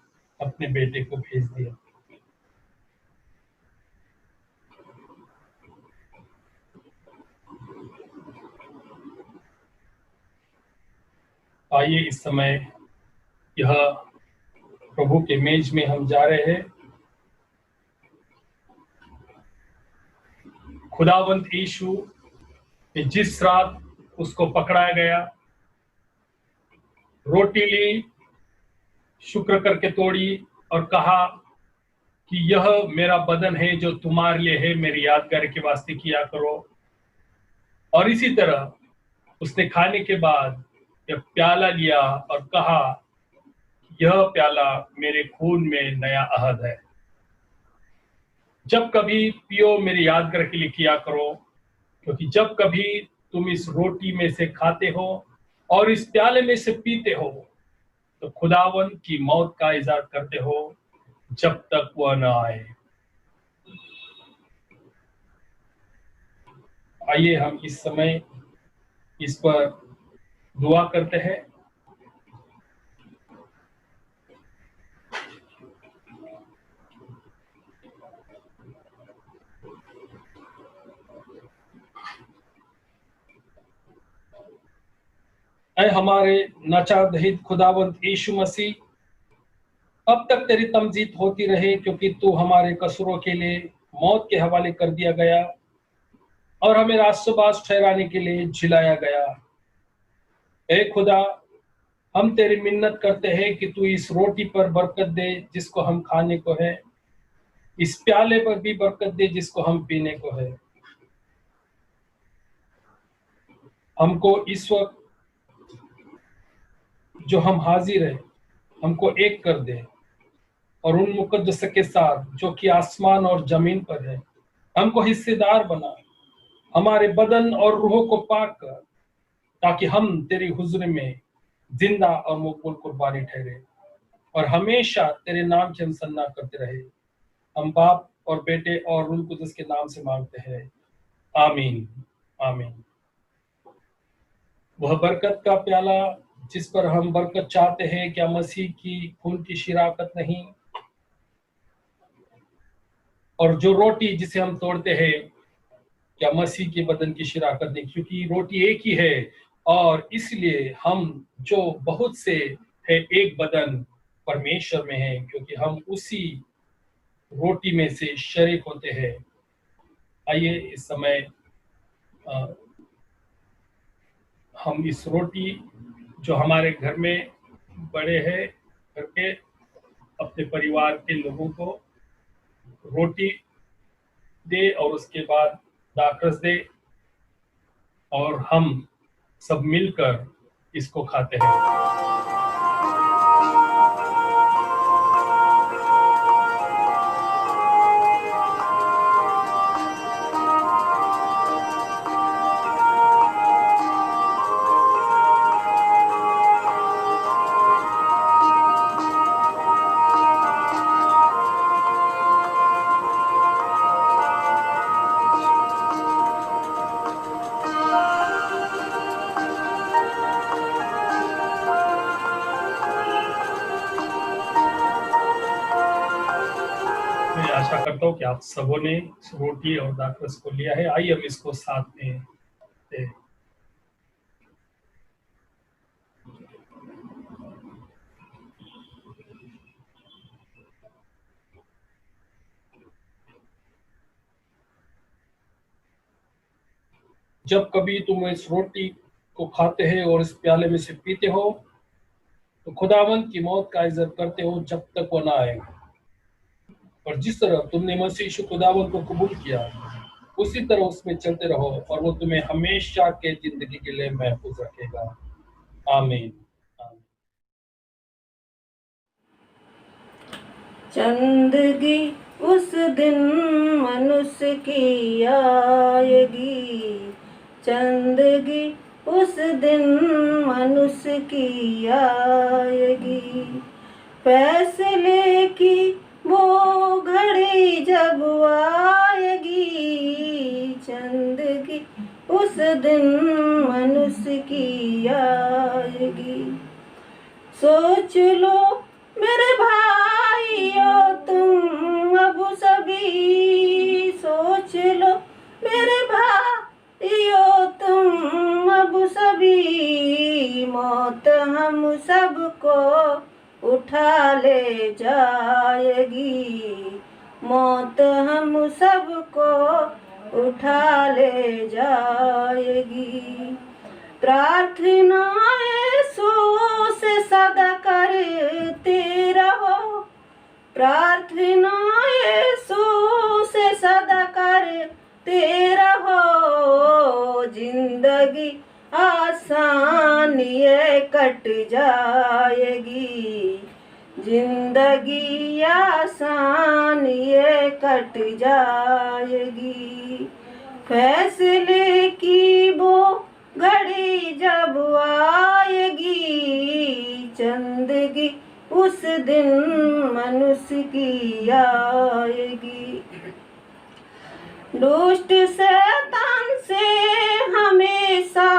आइए इस समय यह प्रभु के मेज में हम जा रहे हैं। खुदावंत यीशु जिस रात उसको पकड़ाया गया, रोटी ली, शुक्र करके तोड़ी और कहा कि यह मेरा बदन है जो तुम्हारे लिए है, मेरी यादगारी के वास्ते किया करो। और इसी तरह उसने खाने के बाद यह प्याला लिया और कहा, यह प्याला मेरे खून में नया अहद है। जब कभी पियो मेरी यादगार के लिए किया करो, क्योंकि जब कभी तुम इस रोटी में से खाते हो और इस प्याले में से पीते हो तो खुदावन की मौत का इज़हार करते हो जब तक वह न आए। आइए हम इस समय इस पर दुआ करते हैं। ऐ हमारे नाचादहित खुदावंत यीशु मसीह, अब तक तेरी तमजीद होती रहे, क्योंकि तू हमारे कसूरों के लिए मौत के हवाले कर दिया गया और हमें रास्तबाज ठहराने के लिए झिलाया गया। ऐ खुदा, हम तेरी मिन्नत करते हैं कि तू इस रोटी पर बरकत दे जिसको हम खाने को है, इस प्याले पर भी बरकत दे जिसको हम पीने को है। हमको इस वक्त जो हम हाजिर हैं हमको एक कर दे, और उन मुकद्दस के साथ जो कि आसमान और जमीन पर है हमको हिस्सेदार बना, हमारे बदन और रूह को पाक कर, ताकि हम तेरी हुजूर में जिंदा और मकबूल कुर्बानी ठहरे और हमेशा तेरे नाम की हम सन्ना करते रहे। हम बाप और बेटे और रूह कुदस के नाम से मांगते हैं, आमीन आमीन। वह बरकत का प्याला जिस पर हम बरकत चाहते हैं, क्या मसीह की खून की शिराकत नहीं? और जो रोटी जिसे हम तोड़ते हैं, क्या मसीह के बदन की शिराकत नहीं? क्योंकि रोटी एक ही है, और इसलिए हम जो बहुत से है एक बदन परमेश्वर में है, क्योंकि हम उसी रोटी में से शरीक होते हैं। आइए इस समय हम इस रोटी जो हमारे घर में बड़े हैं करके अपने परिवार के लोगों को रोटी दे और उसके बाद दाखरस दे, और हम सब मिलकर इसको खाते हैं। मैं आशा करता हूँ कि आप सबों ने रोटी और दाखरस को लिया है। आइए हम इसको साथ में दें। जब कभी तुम इस रोटी को खाते हैं और इस प्याले में से पीते हो, तो खुदावंद की मौत का इज़्ज़त करते हो जब तक वो ना आए। और जिस तरह तुमने मसीह यीशु खुदावंद को कबूल किया, उसी तरह उसमें चलते रहो, और वो तुम्हें हमेशा के जिंदगी के लिए महफूज रखेगा। आमीन। चंदगी उस दिन मनुष्य की आएगी, चंदगी उस दिन मनुष्य की आएगी। फैसले की वो घड़ी जब आएगी, चंदगी उस दिन मनुष्य की आएगी। सोच लो मेरे भाइयों तुम अब सभी, सोच लो मेरे भाइयों तुम अब सभी, मौत हम सबको उठा ले जाएगी, मौत हम सबको उठा ले जाएगी। प्रार्थना यीशु से सदा करते रहो, प्रार्थना यीशु से सदा करते रहो। जिंदगी आसान ये कट जाएगी, जिंदगी आसान ये कट जाएगी। फैसले की वो घड़ी जब आएगी, चंदगी उस दिन मनुष्य की आएगी। दुष्ट शैतान से हमेशा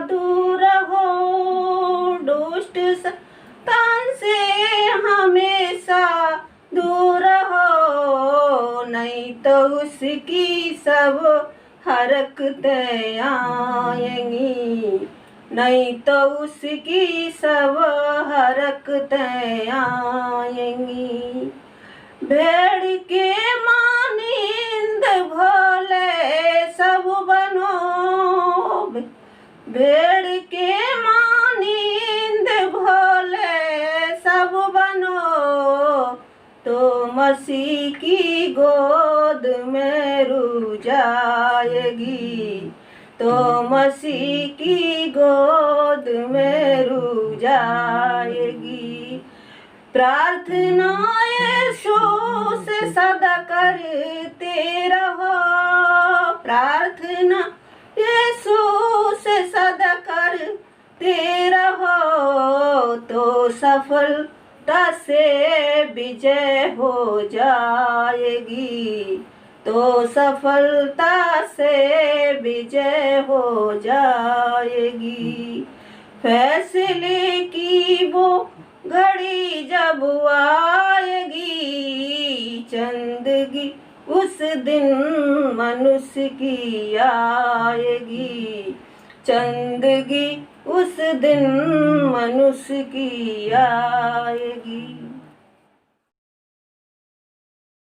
दूर रहो, दुष्ट शैतान से हमेशा दूर रहो, नहीं तो उसकी सब हरकतें आएंगी, नहीं तो उसकी सब हरकतें आएंगी। भेड़ के मानिंद भोले सब बनो, भेड़ के मानिंद भोले सब बनो, तो मसीह की गोद में रू जाएगी, तो मसीह की गोद में रू जाएगी। प्रार्थना यीशु से सदा करते रहो, प्रार्थना यीशु से सदा करते रहो, तो सफलता से विजय हो जाएगी, तो सफलता से विजय हो जाएगी। फैसले की वो घड़ी जब आएगी, चंदगी उस दिन मनुष्य की आएगी, चंदगी उस दिन मनुष्य की आएगी।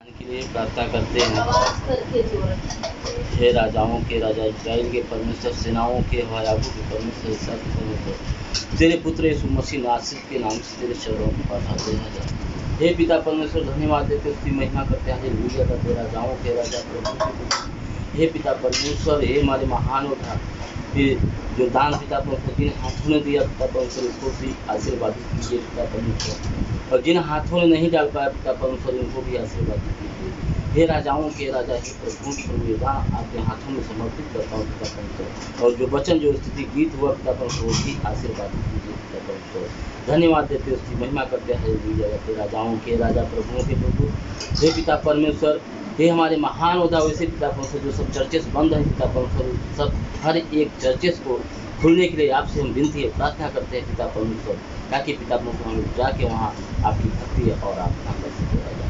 के लिए प्रार्थना करते हैं। हे राजाओं के राजा, इस्राएल के परमेश्वर, सेनाओं के याकूब के परमेश्वर, ईसा के परमेश्वर, तेरे पुत्र यीशु मसीह नासरीत के नाम से तेरे चरणों में पठाते हैं। हे पिता परमेश्वर, धन्यवाद देते, उसकी महिमा करते हैं। हालेलुया करते, राजाओं के राजा, प्रभु के प्रभु। हे पिता परमेश्वर, हे हमारे महान उठा जो दान पिता परमेश्वर जिन हाथों ने दिया पिता परमेश्वर, उसको भी आशीर्वादित कीजिए पिता परमेश्वर, और जिन हाथों ने नहीं डाल पाया पिता परमेश्वर, उनको भी आशीर्वादित कीजिए। हे राजाओं के राजा, हे प्रभु प्रभु, दान आपके हाथों में समर्पित करता हूँ पिता परमेश्वर, और जो वचन जो स्थिति गीत हुआ पिता परमेश्वर, वो भी आशीर्वादित कीजिए पिता परमेश्वर। धन्यवाद देते, उसकी महिमा करते हैं। हालेलुया। राजाओं के राजा, प्रभुओं के प्रभु, हे पिता परमेश्वर, हे हमारे महान होता वैसे पिता परमेश्वर, जो सब चर्चेस बंद हैं पिता परमेश्वर, सब हर एक चर्चेस को खुलने के लिए आपसे हम विनती है, प्रार्थना करते हैं पिता परमेश्वर, ताकि पिता परमेश्वर हम जाके वहाँ आपकी भक्ति और आराधना कर सके। राजा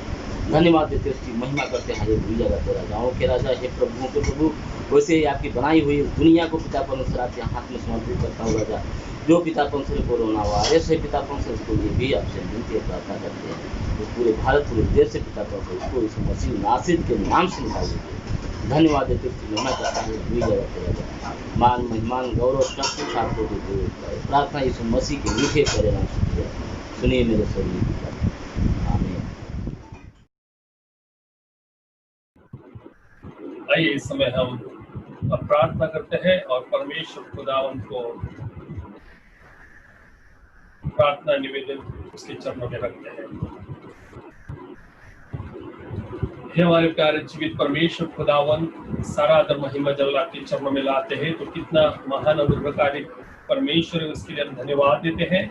धन्यवाद देते, उसकी महिमा करते हैं। हालेलुया करते, राजाओं के राजा, हे प्रभुओं के प्रभु, वैसे ही आपकी बनाई हुई दुनिया को पिता परमेश्वर आपके हाथ में समर्पित करता हूँ। राजा जो पिता परमेश्वर कोरोना वायरस है पिता परमेश्वर, उसको ये भी आपसे विनती है, प्रार्थना करते हैं, पूरे भारत पूरे देश से पिता परमेश्वर उसको इस मसीह नासिर के नाम से निकाल दीजिए। धन्यवाद देते, उसकी महिमा करता है। राजा मान महिमान गौरव शक्ति आपको देते, प्रार्थना यीशु मसीह के मीठे प्यारे नाम से सुनिए मेरे स्वर्गीय पिता। आमीन। आइए इस समय हम प्रार्थना करते हैं और परमेश्वर खुदावंत को प्रार्थना निवेदन उसके चरणों में रखते हैं। हे हमारे प्यारे जीवित परमेश्वर खुदावंत, सारा आदर महिमा जल आपके चरणों में लाते हैं, तो कितना महान अनुग्रहकारी परमेश्वर है, उसके लिए हम धन्यवाद देते हैं।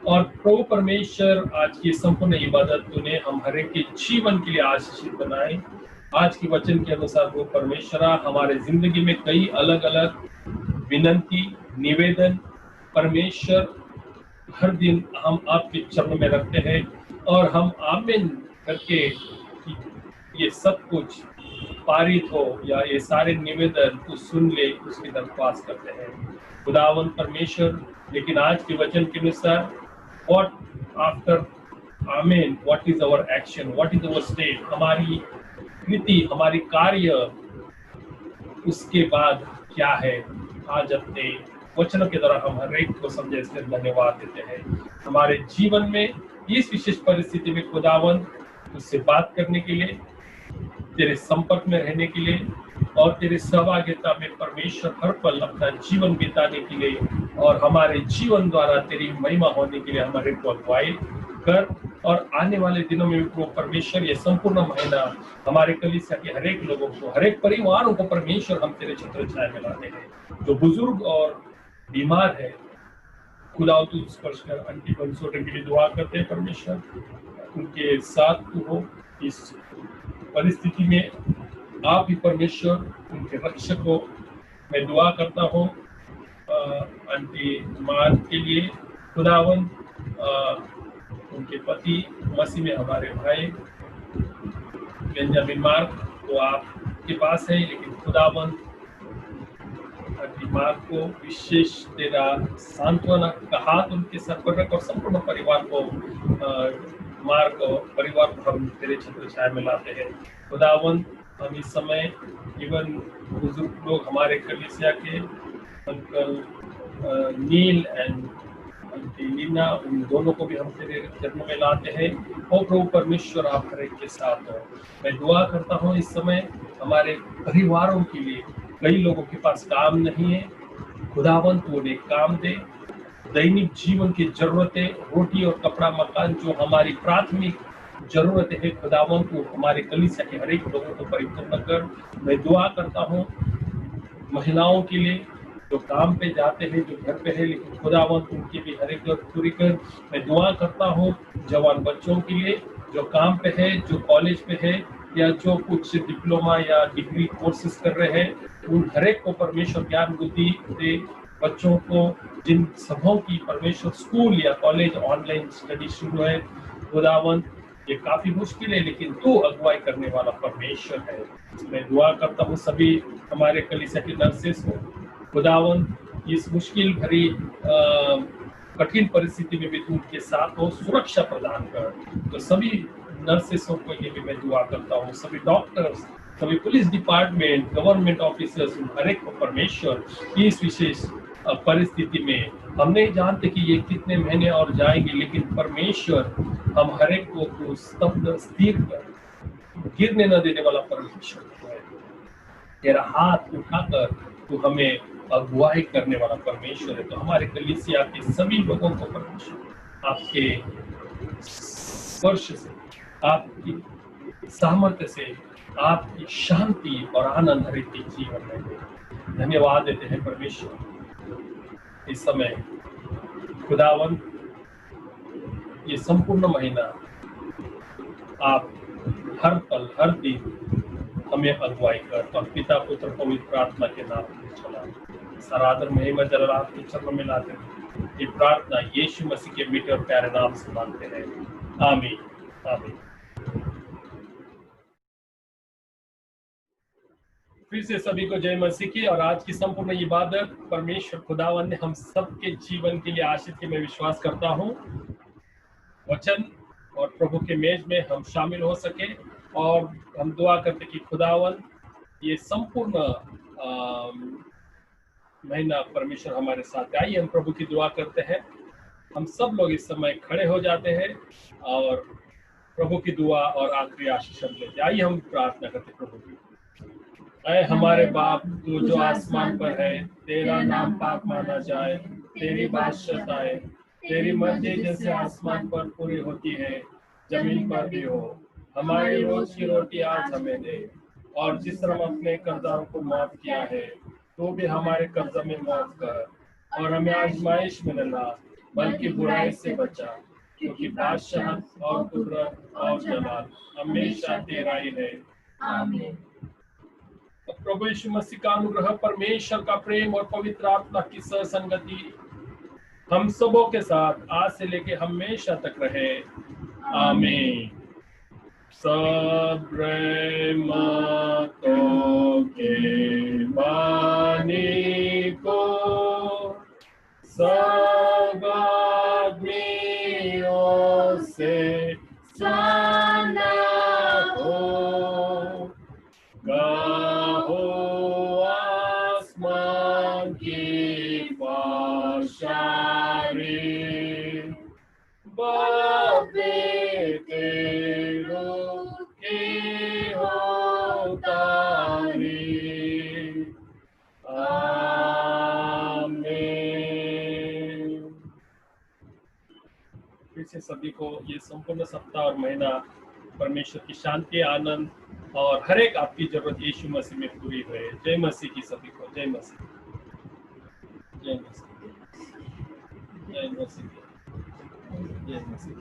और प्रभु परमेश्वर, आज की संपूर्ण इबादत तूने हम हर एक के जीवन के लिए आशीषित बनाए। आज के वचन के अनुसार प्रभु परमेश्वर, हमारे जिंदगी में कई अलग अलग विनंती निवेदन परमेश्वर हर दिन हम आपके चरणों में रखते हैं, और हम आमीन करके ये सब कुछ पारित हो या ये सारे निवेदन तू सुन ले, उसकी दरख्वास्त करते हैं खुदावंत परमेश्वर। लेकिन आज के वचन के अनुसार what after amen, what is our action, what is our state, हमारी कृति हमारी कार्य उसके बाद क्या है। आज अपने वचनों के द्वारा हम हर एक को समझे, इसलिए धन्यवाद देते हैं। हमारे जीवन में इस विशेष परिस्थिति में खुदावंत उससे बात करने के लिए, तेरे संपर्क में रहने के लिए और तेरे सहभागिता में परमेश्वर हर पल अपना जीवन बिताने के लिए और हमारे जीवन द्वारा तेरी महिमा होने के लिए हमारे को अगुवाई कर। और आने वाले दिनों में भी परमेश्वर ये संपूर्ण महीना हमारे कलीसिया के हर एक लोगों को, हर एक परिवारों को परमेश्वर हम तेरे छत्र छाया में लाते हैं। जो बुजुर्ग और बीमार है खुदा तू स्पर्श कर, आंटी बंसोटे के लिए दुआ करते हैं परमेश्वर, उनके साथ तू हो इस परिस्थिति में। आप ही परमेश्वर उनके रक्षक हो। मैं दुआ करता हूँ आंटी मान के लिए खुदावन, उनके पति मसीह में हमारे भाई बेंजामिन मार्क वो आपके पास है, लेकिन खुदावन आंटी मार्क को विशेष तेरा सांत्वना का हाथ उनके सर पर रख और संपूर्ण परिवार को मार्ग और परिवार को हम तेरे छत्र छाया में लाते हैं खुदावन। हम इस समय इवन बुजुर्ग लोग हमारे कलीसिया के अंकल नील एंड लीना, उन दोनों को भी हम तेरे चरणों में लाते हैं। और प्रभु परमेश्वर आप हर एक के साथ हो। मैं दुआ करता हूँ इस समय हमारे परिवारों के लिए, कई लोगों के पास काम नहीं है। खुदावंत वो उन्हें काम दे। दैनिक जीवन की जरूरतें, रोटी और कपड़ा, मकान, जो हमारी प्राथमिक जरूरतें है, खुदावंत वो हमारे कलीसिया के हर एक लोगों को परिपूर्ण कर। मैं दुआ करता हूँ महिलाओं के लिए जो काम पे जाते हैं, जो घर पे है, लेकिन खुदावंत उनकी भी हर एक जरूरत पूरी कर। मैं दुआ करता हूँ जवान बच्चों के लिए जो काम पे है, जो कॉलेज पे है, या जो कुछ डिप्लोमा या डिग्री कोर्सेज कर रहे हैं, उन हर एक को परमेश्वर ज्ञान बुद्धि दे। बच्चों को जिन सबों की परमेश्वर स्कूल या कॉलेज ऑनलाइन स्टडी शुरू है, खुदावंत ये काफी मुश्किल है, लेकिन तू अगुवाई करने वाला परमेश्वर है। मैं दुआ करता हूँ सभी हमारे कलीसिया के नर्सेस को, खुदावंत इस मुश्किल भरी कठिन परिस्थिति में भी तू उनके साथ हो, सुरक्षा प्रदान कर। तो सभी नर्सेसों को ये भी मैं दुआ करता हूँ, सभी डॉक्टर्स, सभी पुलिस डिपार्टमेंट, गवर्नमेंट ऑफिसर्स, हर एक को परमेश्वर इस विशेष परिस्थिति में, हम नहीं जानते कि ये कितने महीने और जाएंगे, लेकिन परमेश्वर हम हर एक को स्तब्ध स्थिर कर, गिरने न देने वाला परमेश्वर है। तेरा हाथ उठाकर तू हमें अगुवाई करने वाला परमेश्वर है। तो हमारे कलीसिया के सभी लोगों को परमेश्वर आपके स्पर्श से, आपकी सामर्थ्य से, आपकी शांति और आनंद हर एक जीवन में दे। धन्यवाद देते हैं परमेश्वर। इस समय खुदावंत ये संपूर्ण महीना आप हर पल हर दिन हमें अगुवाई कर, और पिता पुत्र पवित्र आत्मा के नाम में चला सरादर महिमा जलाल आपके चरणों में लाते हैं। ये प्रार्थना यीशु मसीह के मीठे और प्यारे नाम से मांगते हैं, आमीन आमीन। फिर से सभी को जय मसीह की। और आज की संपूर्ण इबादत परमेश्वर खुदावन ने हम सबके जीवन के लिए आशीष की मैं विश्वास करता हूँ। वचन और प्रभु के मेज में हम शामिल हो सके, और हम दुआ करते कि खुदावन ये संपूर्ण महीना परमेश्वर हमारे साथ। आइए हम प्रभु की दुआ करते हैं। हम सब लोग इस समय खड़े हो जाते हैं और प्रभु की दुआ और आखिरी आशीष लेते हैं। आइए हम प्रार्थना करते हैं प्रभु की। ऐ हमारे बाप तू जो आसमान पर है, तेरा नाम पाक माना जाए, तेरी बादशाह आए, तेरी मर्जी जैसे आसमान पर पूरी होती है जमीन पर भी हो। हमारी रोज की रोटी आज हमें दे, और जिस तरह अपने कर्जदारों को माफ किया है, तो भी हमारे कर्ज में माफ कर, और हमें आजमाइश में न ला, बल्कि बुराई से बचा, क्योंकि बादशाह और कुदरत और जलाल हमेशा तेरा ही है, आमीन। प्रभु यीशु मसीह का अनुग्रह, परमेश्वर का प्रेम और पवित्र आत्मा की सहसंगति हम सबों के साथ आज से लेके हमेशा तक रहे, आमीन। सब रहमतों के बानी को सब आदमियों से साना हो, गाहो आसमान की पाशारी, बाबे तेरो की होतारी, आमीन। फिर से सभी को ये संपूर्ण सप्ताह और महीना परमेश्वर की शांति, आनंद और हर एक आपकी जरूरत यीशु मसीह में पूरी हुए। जय मसीह की सभी को, जय मसीह, जय मसीह, जय मसीह, जय मसीह।